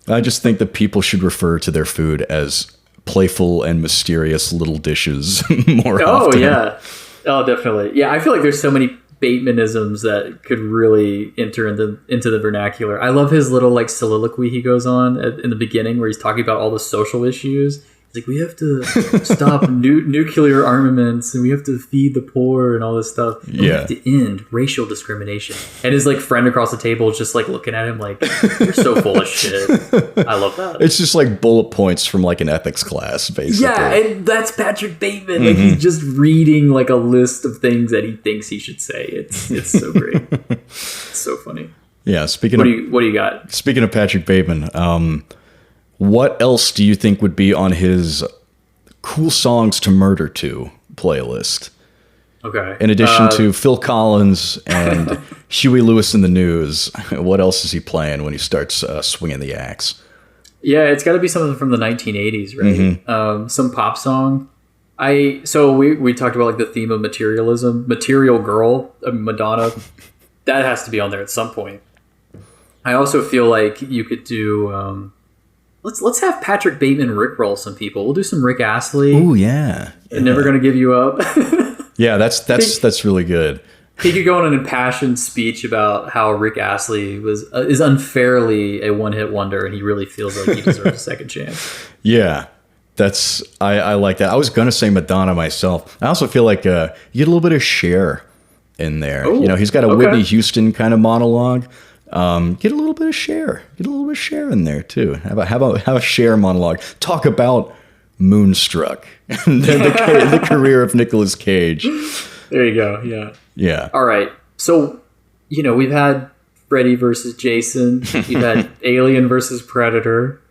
I just think that people should refer to their food as playful and mysterious little dishes more often. Oh yeah, oh definitely. Yeah, I feel like there's so many Batemanisms that could really enter into the vernacular. I love his little like soliloquy he goes on in the beginning where he's talking about all the social issues. He's like, we have to stop nuclear armaments, and we have to feed the poor and all this stuff. And we have to end racial discrimination. And his like friend across the table is just like looking at him like, you're so full of shit. I love that. It's just like bullet points from like an ethics class, basically. Yeah, and that's Patrick Bateman. Like he's just reading like a list of things that he thinks he should say. It's so great. It's so funny. Yeah. What do you got? Speaking of Patrick Bateman, what else do you think would be on his Cool Songs to Murder To playlist? Okay. In addition to Phil Collins and Huey Lewis in the News, what else is he playing when he starts swinging the axe? Yeah, it's got to be something from the 1980s, right? Mm-hmm. Some pop song. So we talked about like the theme of materialism. Material Girl, Madonna. That has to be on there at some point. I also feel like you could do... Let's have Patrick Bateman rickroll some people. We'll do some Rick Astley. Oh yeah. Never Gonna Give You Up. Yeah, that's really good. He could go on an impassioned speech about how Rick Astley is unfairly a one-hit wonder, and he really feels like he deserves a second chance. Yeah, I like that. I was gonna say Madonna myself. I also feel like you get a little bit of Cher in there. Ooh, He's got a Whitney Houston kind of monologue. Get a little bit of Cher. Get a little bit of Cher in there too. How about a Cher monologue? Talk about Moonstruck and the career of Nicolas Cage. There you go. Yeah. Yeah. All right. So, we've had Freddy versus Jason. We've had Alien versus Predator.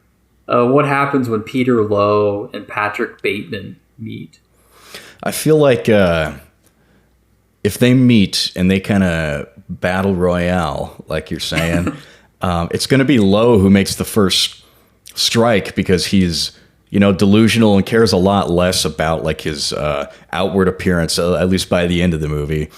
What happens when Peter Lowe and Patrick Bateman meet? I feel like if they meet and they kind of battle royale, like you're saying, it's going to be Lowe who makes the first strike because he's, delusional and cares a lot less about like his outward appearance, at least by the end of the movie.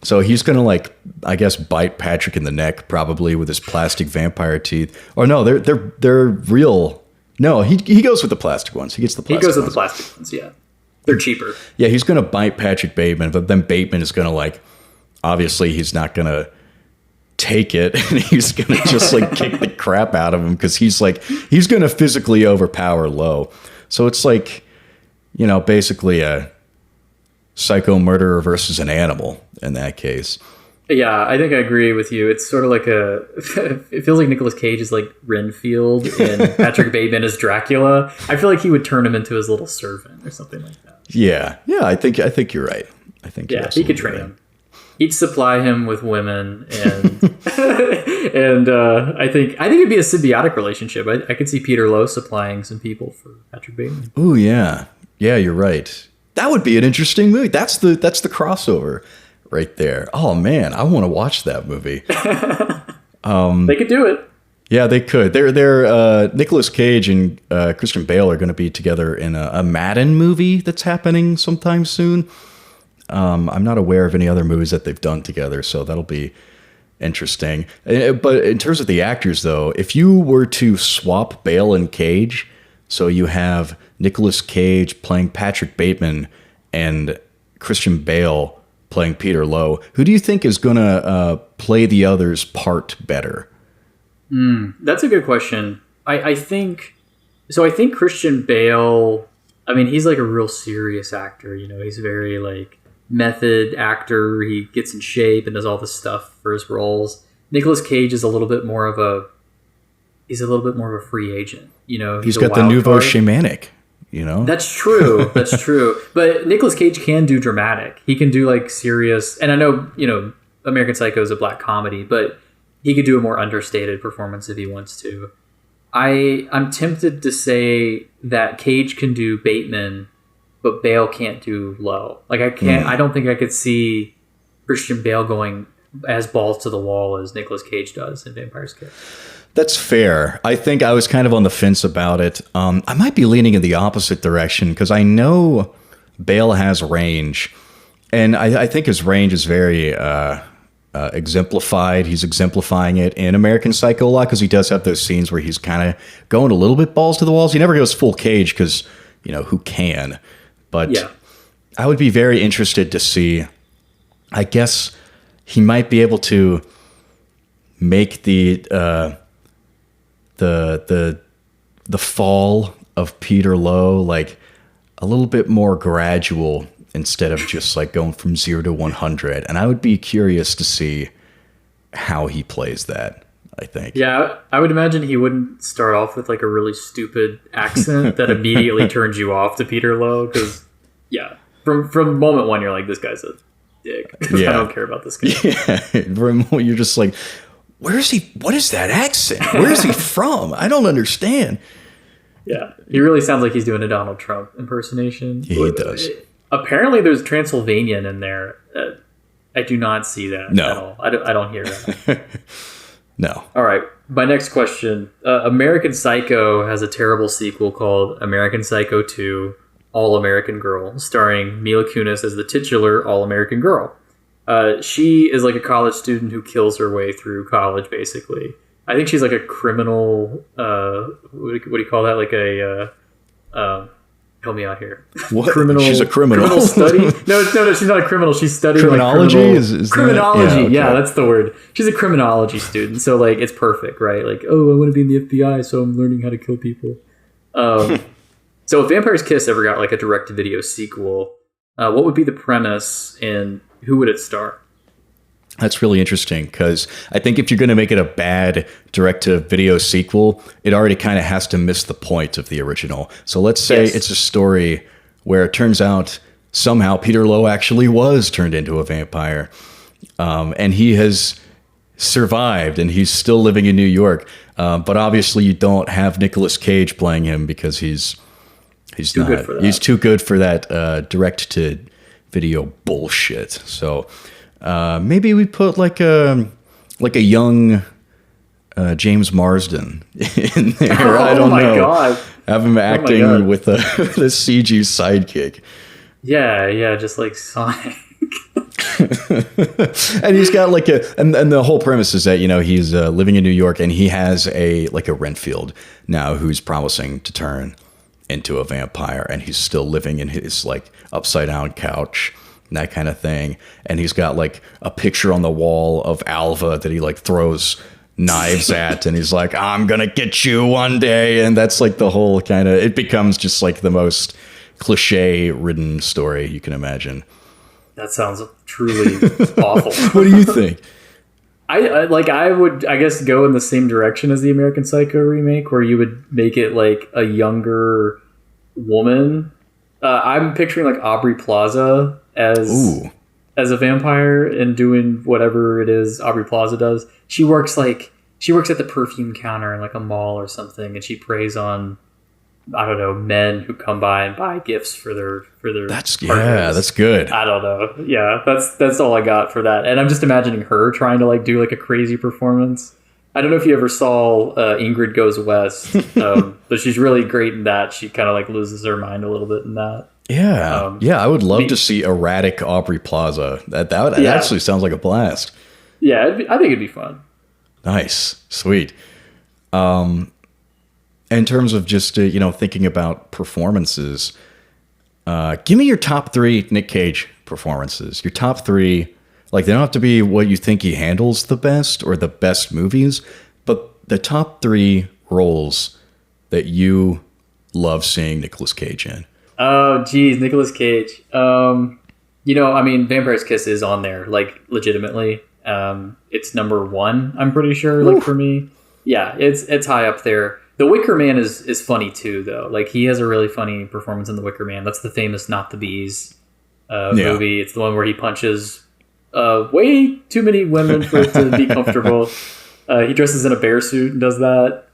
So he's going to bite Patrick in the neck probably with his plastic vampire teeth. Or no, they're real. No, he goes with the plastic ones. He gets the plastic ones. He goes with the plastic ones, yeah. They're cheaper. Yeah, he's going to bite Patrick Bateman, but then Bateman is going to obviously he's not going to take it, and he's going to just kick the crap out of him because he's going to physically overpower Lowe. So it's basically a psycho murderer versus an animal in that case. Yeah, I think I agree with you. It's sort of like it feels like Nicolas Cage is like Renfield and Patrick Bateman is Dracula. I feel like he would turn him into his little servant or something like that. Yeah. I think you're right. I think he could train him. He'd supply him with women, and and I think it'd be a symbiotic relationship. I could see Peter Lowe supplying some people for Patrick Bateman. Oh yeah, you're right. That would be an interesting movie. That's the crossover right there. Oh man, I want to watch that movie. They could do it. Yeah, they could. They're Nicolas Cage and Christian Bale are going to be together in a Madden movie that's happening sometime soon. I'm not aware of any other movies that they've done together, so that'll be interesting. But in terms of the actors, though, if you were to swap Bale and Cage, so you have Nicolas Cage playing Patrick Bateman and Christian Bale playing Peter Lowe, who do you think is going to play the other's part better? That's a good question. I think Christian Bale, he's like a real serious actor. He's very method actor. He gets in shape and does all this stuff for his roles. Nicolas Cage is a little bit more of he's a little bit more of a free agent. You know, he's got the nouveau shamanic. You know, that's true. That's true. But Nicolas Cage can do dramatic. He can do like serious. And I know, you know, American Psycho is a black comedy, but he could do a more understated performance if he wants to. I'm tempted to say that Cage can do Bateman, but Bale can't do Lowe. Like I don't think I could see Christian Bale going as balls to the wall as Nicolas Cage does in Vampire's Kiss. That's fair. I think I was kind of on the fence about it. I might be leaning in the opposite direction because I know Bale has range, and I think his range is very exemplified. He's exemplifying it in American Psycho a lot because he does have those scenes where he's kind of going a little bit balls to the walls. He never goes full Cage because, you know, who can? But yeah. I would be very interested to see. I guess he might be able to make the fall of Peter Lowe like a little bit more gradual instead of just like going from 0 to 100. And I would be curious to see how he plays that, I think. Yeah, I would imagine he wouldn't start off with like a really stupid accent that immediately turns you off to Peter Lowe. Because, yeah, from moment one, you're like, this guy's a dick. Yeah. I don't care about this guy. Yeah, you're just like, where is he? What is that accent? Where is he from? I don't understand. Yeah, he really sounds like he's doing a Donald Trump impersonation. Yeah, he does. Apparently, there's Transylvanian in there. I do not see that at all. I don't hear that. No. All right. My next question. American Psycho has a terrible sequel called American Psycho 2, All-American Girl, starring Mila Kunis as the titular All-American Girl. She is like a college student who kills her way through college, basically. I think she's like a criminal... what do you call that? Like a... help me out here. What? She's a criminal. Criminal study? No, she's not a criminal. She's studying criminology. Like is criminology. That? Yeah, okay. Yeah, that's the word. She's a criminology student, so like it's perfect, right? Like, oh, I want to be in the FBI, so I'm learning how to kill people. So if Vampire's Kiss ever got like a direct-to-video sequel, what would be the premise and who would it star? That's really interesting because I think if you're going to make it a bad direct-to-video sequel, it already kind of has to miss the point of the original. So let's say it's a story where it turns out somehow Peter Lowe actually was turned into a vampire, and he has survived, and he's still living in New York. But obviously, you don't have Nicolas Cage playing him because he's too good for that. He's too good for that direct-to-video bullshit. So. Maybe we put like a young James Marsden in there. I don't know. Oh my god! Have him acting with a CG sidekick. Yeah, just like Sonic. And he's got like and the whole premise is that, you know, he's living in New York and he has a Renfield now who's promising to turn into a vampire, and he's still living in his like upside down couch. And that kind of thing. And he's got like a picture on the wall of Alva that he like throws knives at, and he's like, I'm gonna get you one day. And that's like the whole kind of, it becomes just like the most cliche ridden story you can imagine. That sounds truly awful. What do you think? I would, I guess, go in the same direction as the American Psycho remake, where you would make it like a younger woman. I'm picturing like Aubrey Plaza as a vampire and doing whatever it is Aubrey Plaza does. She works at the perfume counter in like a mall or something, and she preys on, I don't know, men who come by and buy gifts for their that's partners. Yeah, that's good. I don't know. Yeah, that's all I got for that. And I'm just imagining her trying to like do like a crazy performance. I don't know if you ever saw Ingrid Goes West, but she's really great in that. She kind of like loses her mind a little bit in that. Yeah, I would love to see erratic Aubrey Plaza. That actually sounds like a blast. Yeah, I think it'd be fun. Nice, sweet. In terms of just thinking about performances, give me your top 3 Nick Cage performances. Your top 3, like they don't have to be what you think he handles the best or the best movies, but the top 3 roles that you love seeing Nicolas Cage in. Oh, geez, Nicolas Cage. Vampire's Kiss is on there, like, legitimately. It's number 1, I'm pretty sure, like, for me. Yeah, it's high up there. The Wicker Man is funny too, though. Like, he has a really funny performance in The Wicker Man. That's the famous Not the Bees movie. It's the one where he punches way too many women for it to be comfortable. He dresses in a bear suit and does that.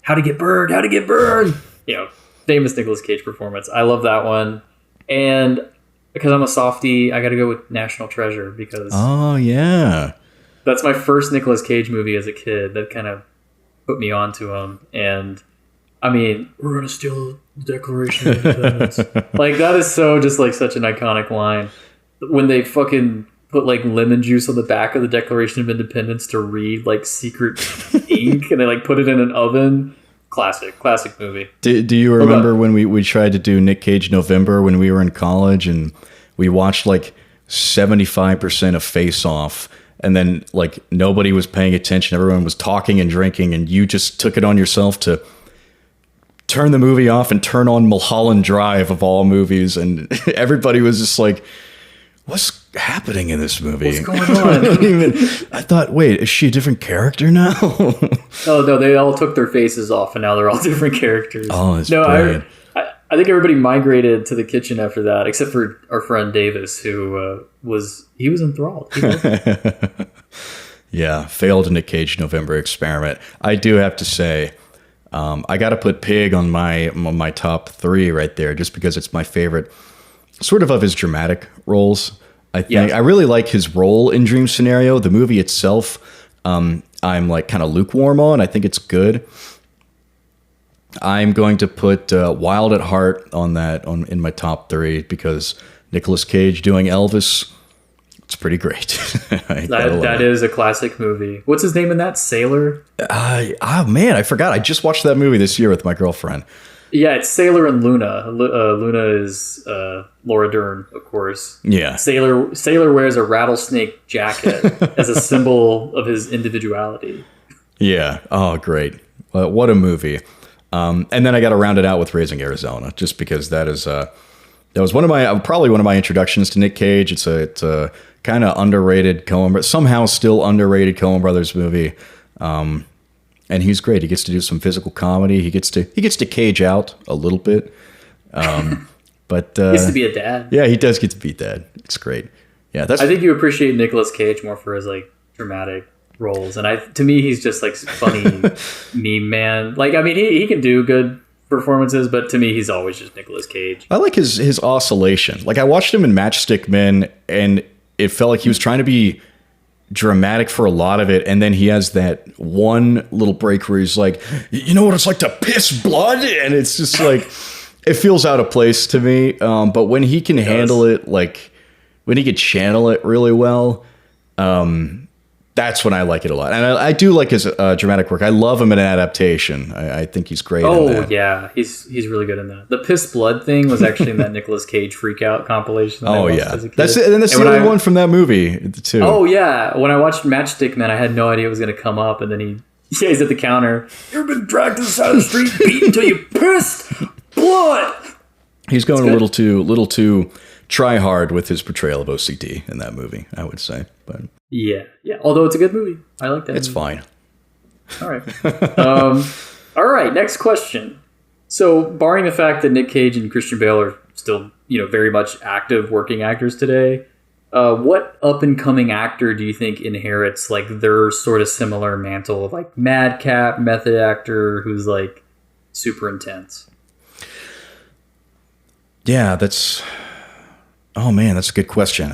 How to Get Burned, How to Get Burned. You know, famous Nicolas Cage performance. I love that one. And because I'm a softie, I got to go with National Treasure because that's my first Nicolas Cage movie as a kid. That kind of put me onto him. And I mean, we're gonna steal the Declaration of Independence. Like, that is so just like such an iconic line. When they fucking put like lemon juice on the back of the Declaration of Independence to read like secret ink, and they like put it in an oven. Classic movie. Do you remember when we tried to do Nick Cage November when we were in college, and we watched like 75% of Face Off, and then like nobody was paying attention, everyone was talking and drinking, and you just took it on yourself to turn the movie off and turn on Mulholland Drive of all movies, and everybody was just like, what's happening in this movie? What's going on? I thought, wait, is she a different character now? Oh, no, they all took their faces off, and now they're all different characters. Oh, it's brilliant. I think everybody migrated to the kitchen after that, except for our friend Davis, who was enthralled. Yeah, failed Nick Cage November experiment. I do have to say, I got to put Pig on my top 3 right there, just because it's my favorite, sort of his dramatic roles. I think I really like his role in Dream Scenario. The movie itself, I'm like kind of lukewarm on. I think it's good. I'm going to put Wild at Heart in my top 3 because Nicolas Cage doing Elvis, it's pretty great. That is a classic movie. What's his name in that? Sailor? Man, I forgot. I just watched that movie this year with my girlfriend. Yeah, it's Sailor and Luna. Luna is Laura Dern, of course. Yeah. Sailor wears a rattlesnake jacket as a symbol of his individuality. Yeah. Oh, great. What a movie. And then I got to round it out with Raising Arizona, just because that was probably one of my introductions to Nick Cage. It's a kind of underrated somehow still underrated Coen Brothers movie. And he's great. He gets to do some physical comedy. He gets to cage out a little bit. But he gets to be a dad. Yeah, he does get to be dad. It's great. Yeah, I think you appreciate Nicolas Cage more for his like dramatic roles, and to me he's just like funny meme man. Like, I mean, he can do good performances, but to me he's always just Nicolas Cage. I like his oscillation. Like, I watched him in Matchstick Men, and it felt like he was trying to be dramatic for a lot of it, and then he has that one little break where he's like, you know what it's like to piss blood, and it's just like it feels out of place to me, but when he can handle it, like when he can channel it really well, that's when I like it a lot. And I do like his dramatic work. I love him in Adaptation. I think he's great in that. Yeah, he's really good in that. The piss blood thing was actually in that Nicolas Cage Freak Out compilation. That's it. And that's the only one from that movie too. Oh yeah, when I watched Matchstick Men, I had no idea it was going to come up, and then he's at the counter. You ever been dragged to the side of the street, beaten until you pissed blood? He's going a little too try hard with his portrayal of OCD in that movie, I would say, but. Yeah. Although it's a good movie, I like that. It's fine. All right. All right. Next question. So, barring the fact that Nick Cage and Christian Bale are still, very much active working actors today, what up and coming actor do you think inherits like their sort of similar mantle of like madcap method actor who's like super intense? Yeah, that's a good question.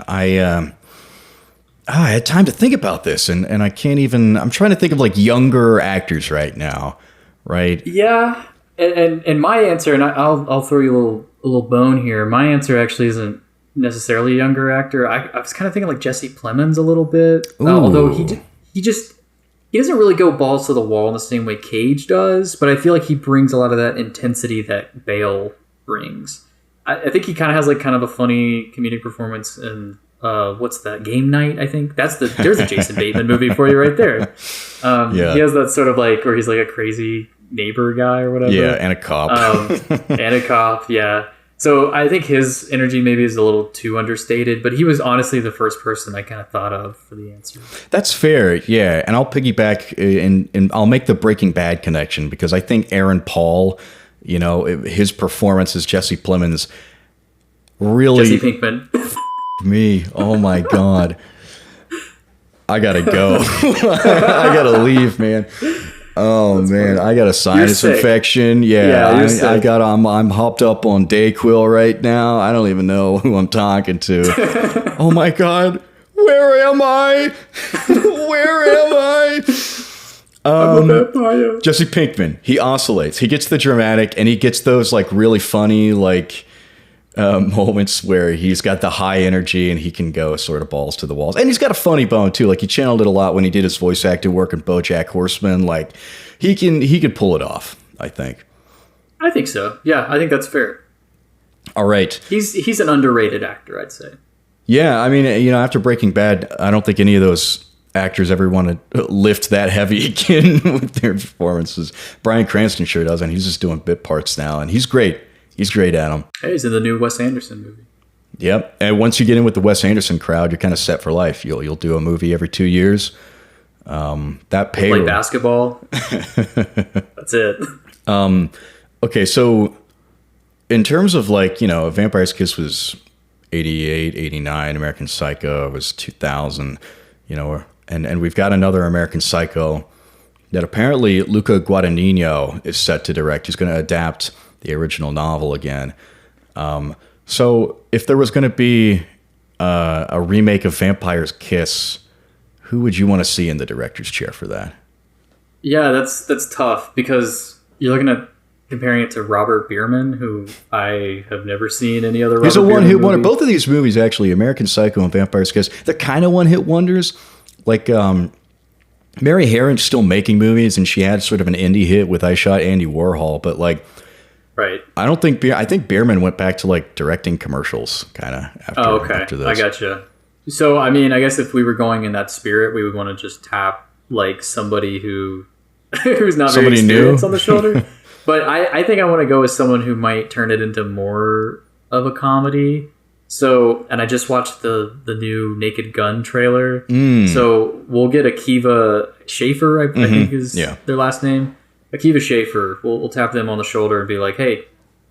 I had time to think about this, and I can't even. I'm trying to think of like younger actors right now, right? Yeah, and my answer, and I'll throw you a little bone here. My answer actually isn't necessarily a younger actor. I was kind of thinking like Jesse Plemons a little bit, although he doesn't really go balls to the wall in the same way Cage does, but I feel like he brings a lot of that intensity that Bale brings. I think he kind of has like kind of a funny comedic performance in. What's that? Game Night, I think. There's a Jason Bateman movie for you right there. He has that sort of like, where he's like a crazy neighbor guy or whatever. Yeah, and a cop. And a cop, yeah. So I think his energy maybe is a little too understated, but he was honestly the first person I kind of thought of for the answer. That's fair, yeah. And I'll piggyback and I'll make the Breaking Bad connection because I think Aaron Paul, his performance as Jesse Plemons really... Jesse Pinkman. Me. Oh, my God. I gotta go. I gotta leave, man. Oh, that's man, funny. I got a sinus infection. I'm hopped up on Dayquil right now. I don't even know who I'm talking to. Oh my God, where am I? Where am I? Jesse Pinkman. He oscillates. He gets the dramatic, and he gets those like really funny moments where he's got the high energy and he can go sort of balls to the walls. And he's got a funny bone too. Like he channeled it a lot when he did his voice acting work in BoJack Horseman. Like he could pull it off, I think. I think so. Yeah, I think that's fair. All right. He's an underrated actor, I'd say. Yeah, I mean, after Breaking Bad, I don't think any of those actors ever want to lift that heavy again with their performances. Bryan Cranston sure doesn't. He's just doing bit parts now, and he's great. He's great at them. Hey, he's in the new Wes Anderson movie. Yep. And once you get in with the Wes Anderson crowd, you're kind of set for life. You'll do a movie every 2 years. That pay play basketball. That's it. Okay, so in terms of Vampire's Kiss was 88, 89, American Psycho was 2000, and we've got another American Psycho that apparently Luca Guadagnino is set to direct. He's going to adapt the original novel again. So if there was going to be a remake of Vampire's Kiss, who would you want to see in the director's chair for that? Yeah, that's tough because you're looking at comparing it to Robert Bierman, who I have never seen any other. He's a one-hit wonder. Both of these movies, actually, American Psycho and Vampire's Kiss, they're kind of one-hit wonders. Like Mary Harron's still making movies, and she had sort of an indie hit with I Shot Andy Warhol, but right. I think Bierman went back to directing commercials kind of after this. I gotcha. So, I mean, I guess if we were going in that spirit, we would want to just tap somebody who's not very experienced on the shoulder. But I think I want to go with someone who might turn it into more of a comedy. So, and I just watched the new Naked Gun trailer. So we'll get Akiva Schaffer, I think is their last name. Akiva Schaffer, we'll tap them on the shoulder and be like, hey,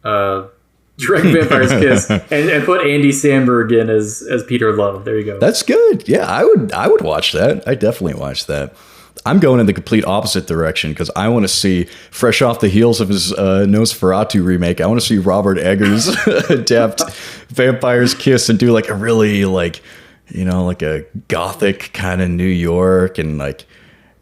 direct Vampire's Kiss and put Andy Samberg in as Peter Love. There you go. That's good. Yeah, I would watch that. I definitely watch that. I'm going in the complete opposite direction because I want to see, fresh off the heels of his Nosferatu remake, I want to see Robert Eggers adapt Vampire's Kiss and do a really a gothic kind of New York and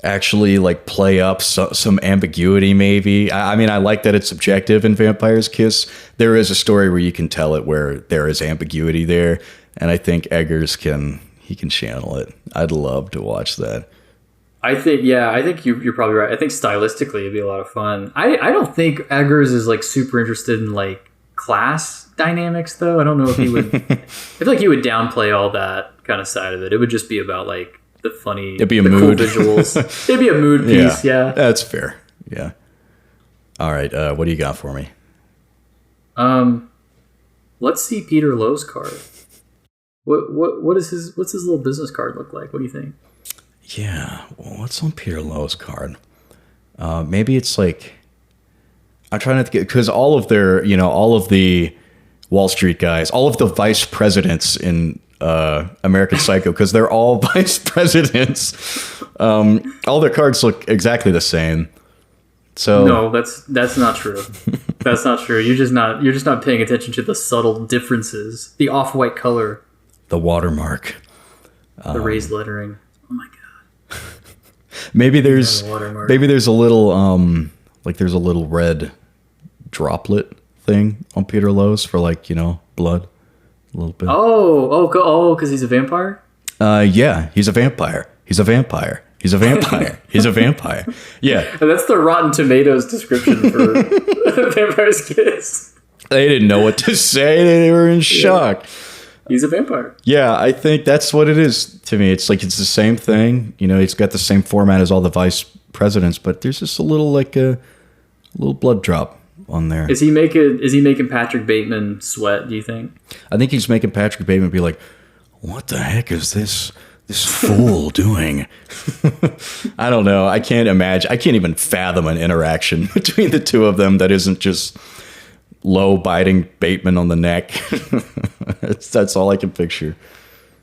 actually play up some ambiguity maybe. I mean, I like that it's subjective in Vampire's Kiss. There is a story where you can tell it where there is ambiguity there, and I think Eggers can channel it. I'd love to watch that. I think you're probably right. I think stylistically it'd be a lot of fun. I don't think Eggers is super interested in class dynamics though. I don't know if he would. I feel like he would downplay all that kind of side of it. It would just be about the funny, it'd be a mood. Cool visuals. It'd be a mood piece. Yeah, that's fair. Yeah. All right. What do you got for me? Let's see Peter Lowe's card. What's his little business card look like? What do you think? Yeah, well, what's on Peter Lowe's card? Maybe it's I'm trying to get, because all of the Wall Street guys, all of the vice presidents in American Psycho, because they're all vice presidents. All their cards look exactly the same. So no, that's not true. That's not true. You're just not paying attention to the subtle differences, the off-white color, the watermark, the raised lettering. Oh my god. Maybe there's a little there's a little red droplet thing on Peter Lowe's for blood, a little bit. Because he's a vampire. Yeah, he's a vampire. He's a vampire. He's a vampire. He's a vampire. Yeah, and that's the Rotten Tomatoes description for Vampire's Kiss. They didn't know what to say. They were in shock. He's a vampire. Yeah, I think that's what it is to me. It's it's the same thing. It's got the same format as all the vice presidents, but there's just a little a little blood drop on there. Is he making Patrick Bateman sweat, do you think? I think he's making Patrick Bateman be like, what the heck is this fool doing? I don't know. I can't imagine. I can't even fathom an interaction between the two of them that isn't just low biting Bateman on the neck. That's all I can picture.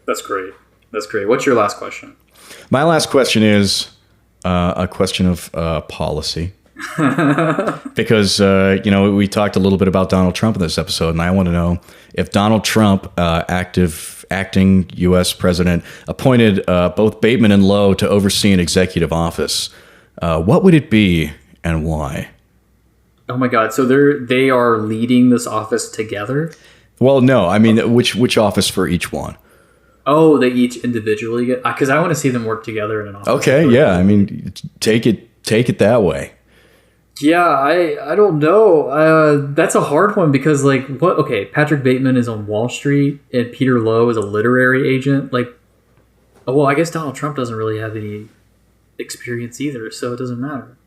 That's great. What's your last question? My last question is a question of policy. Because, we talked a little bit about Donald Trump in this episode, and I want to know if Donald Trump, acting U.S. president, appointed both Bateman and Lowe to oversee an executive office, what would it be and why? Oh my God! So they are leading this office together? Well, no. I mean, which office for each one? Oh, they each individually get, because I want to see them work together in an office. Okay, yeah. I mean, take it that way. Yeah, I don't know. That's a hard one because what? Okay, Patrick Bateman is on Wall Street and Peter Lowe is a literary agent. Well, I guess Donald Trump doesn't really have any experience either, so it doesn't matter.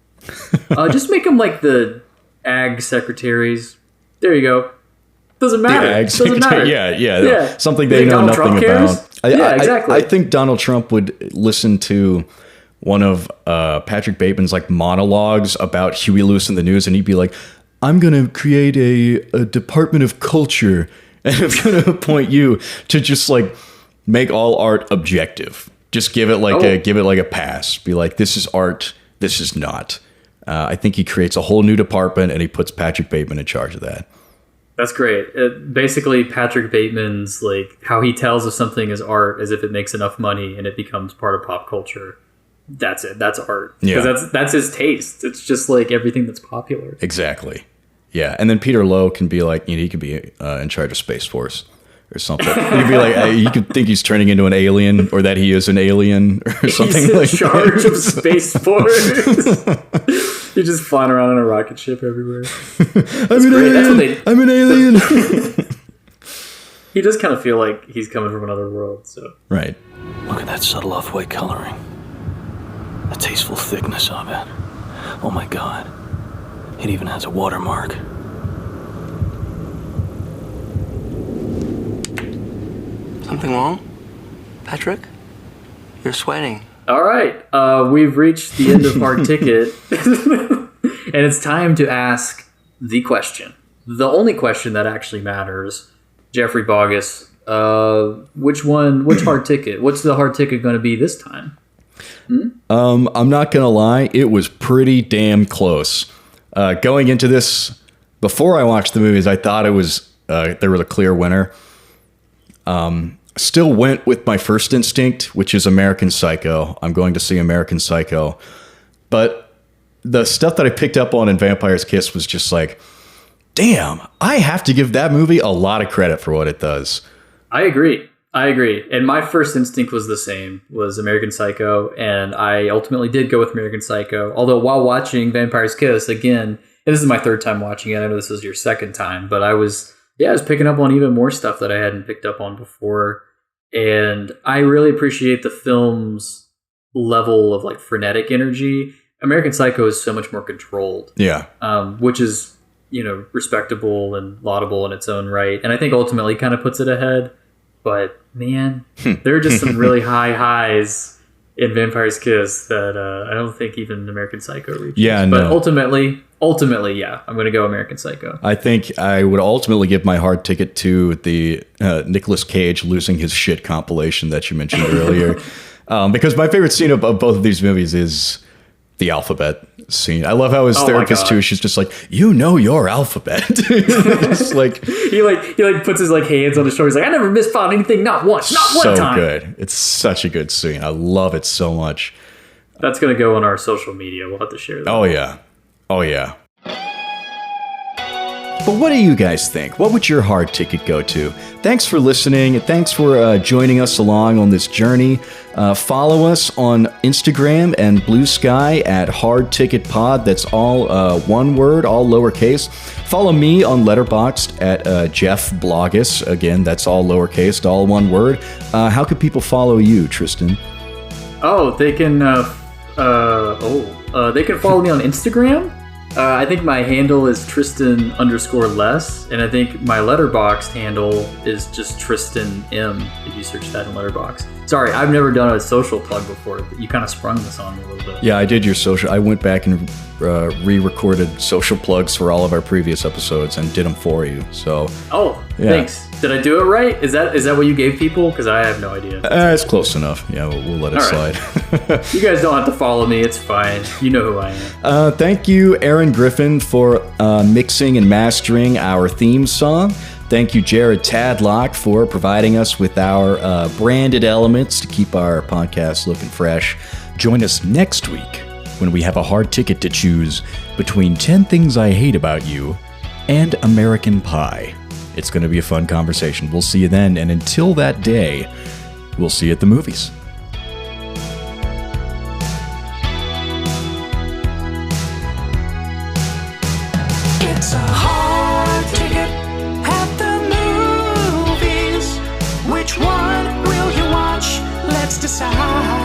Just make them like the ag secretaries. There you go. Doesn't matter. The ag doesn't matter. Yeah. Something they know Donald nothing Trump about. Exactly. I think Donald Trump would listen to one of Patrick Bateman's monologues about Huey Lewis and the News, and he'd be like, I'm going to create a Department of Culture, and I'm going to appoint you to just make all art objective. Just give it a pass. Be like, this is art, this is not. I think he creates a whole new department, and he puts Patrick Bateman in charge of that. That's great. Basically, Patrick Bateman's how he tells if something is art as if it makes enough money and it becomes part of pop culture. That's it. That's art. Yeah. Because that's his taste. It's just everything that's popular. Exactly. Yeah. And then Peter Lowe can be he could be in charge of Space Force or something. He could be you could think he's turning into an alien or that he is an alien or something. He's in charge of Space Force. He's just flying around in a rocket ship everywhere. I'm an alien. He does kind of feel like he's coming from another world. So right. Look at that subtle off-white coloring. The tasteful thickness of it. Oh my God. It even has a watermark. Something wrong? Patrick? You're sweating. All right. We've reached the end of our ticket. And it's time to ask the question. The only question that actually matters. Jeffrey Bogus, which hard ticket? What's the hard ticket going to be this time? I'm not gonna lie, it was pretty damn close. Going into this, before I watched the movies, I thought it was there was a clear winner. Still went with my first instinct, which is American Psycho. I'm going to see American Psycho, but the stuff that I picked up on in Vampire's Kiss was just damn, I have to give that movie a lot of credit for what it does. I agree. And my first instinct was the same, was American Psycho. And I ultimately did go with American Psycho. Although while watching Vampire's Kiss, again, and this is my third time watching it. I know this is your second time, but I was picking up on even more stuff that I hadn't picked up on before. And I really appreciate the film's level of frenetic energy. American Psycho is so much more controlled. Yeah. Which is, respectable and laudable in its own right. And I think ultimately kind of puts it ahead. But man, there are just some really high highs in Vampire's Kiss that I don't think even American Psycho reaches. Yeah, but no. ultimately, yeah, I'm going to go American Psycho. I think I would ultimately give my hard ticket to the Nicolas Cage losing his shit compilation that you mentioned earlier, because my favorite scene of both of these movies is the alphabet scene. I love how his therapist too. She's just like, your alphabet. It's he puts his hands on his shoulder. He's like, I never misspelled anything, not once, not one time. So good. It's such a good scene. I love it so much. That's gonna go on our social media. We'll have to share that. Oh yeah. But what do you guys think? What would your hard ticket go to? Thanks for listening. Thanks for joining us along on this journey. Follow us on Instagram and Blue Sky at Hard Ticket Pod. That's all one word, all lowercase. Follow me on Letterboxd at Jeff Blogus. Again, that's all lowercase, all one word. How can people follow you, Tristan? Oh, they can. They can follow me on Instagram. I think my handle is Tristan_less, and I think my Letterboxd handle is just Tristan M. If you search that in Letterboxd. Sorry, I've never done a social plug before, but you kind of sprung this on me a little bit. Yeah, I did your social. I went back and re-recorded social plugs for all of our previous episodes and did them for you. So. Oh, yeah. Thanks. Did I do it right? Is that what you gave people? Because I have no idea. It's close enough. Yeah, we'll let it slide. You guys don't have to follow me. It's fine. You know who I am. Thank you, Aaron Griffin, for mixing and mastering our theme song. Thank you, Jared Tadlock, for providing us with our branded elements to keep our podcast looking fresh. Join us next week when we have a hard ticket to choose between 10 Things I Hate About You and American Pie. It's going to be a fun conversation. We'll see you then, and until that day, we'll see you at the movies. It's a hard ticket at the movies. Which one will you watch? Let's decide.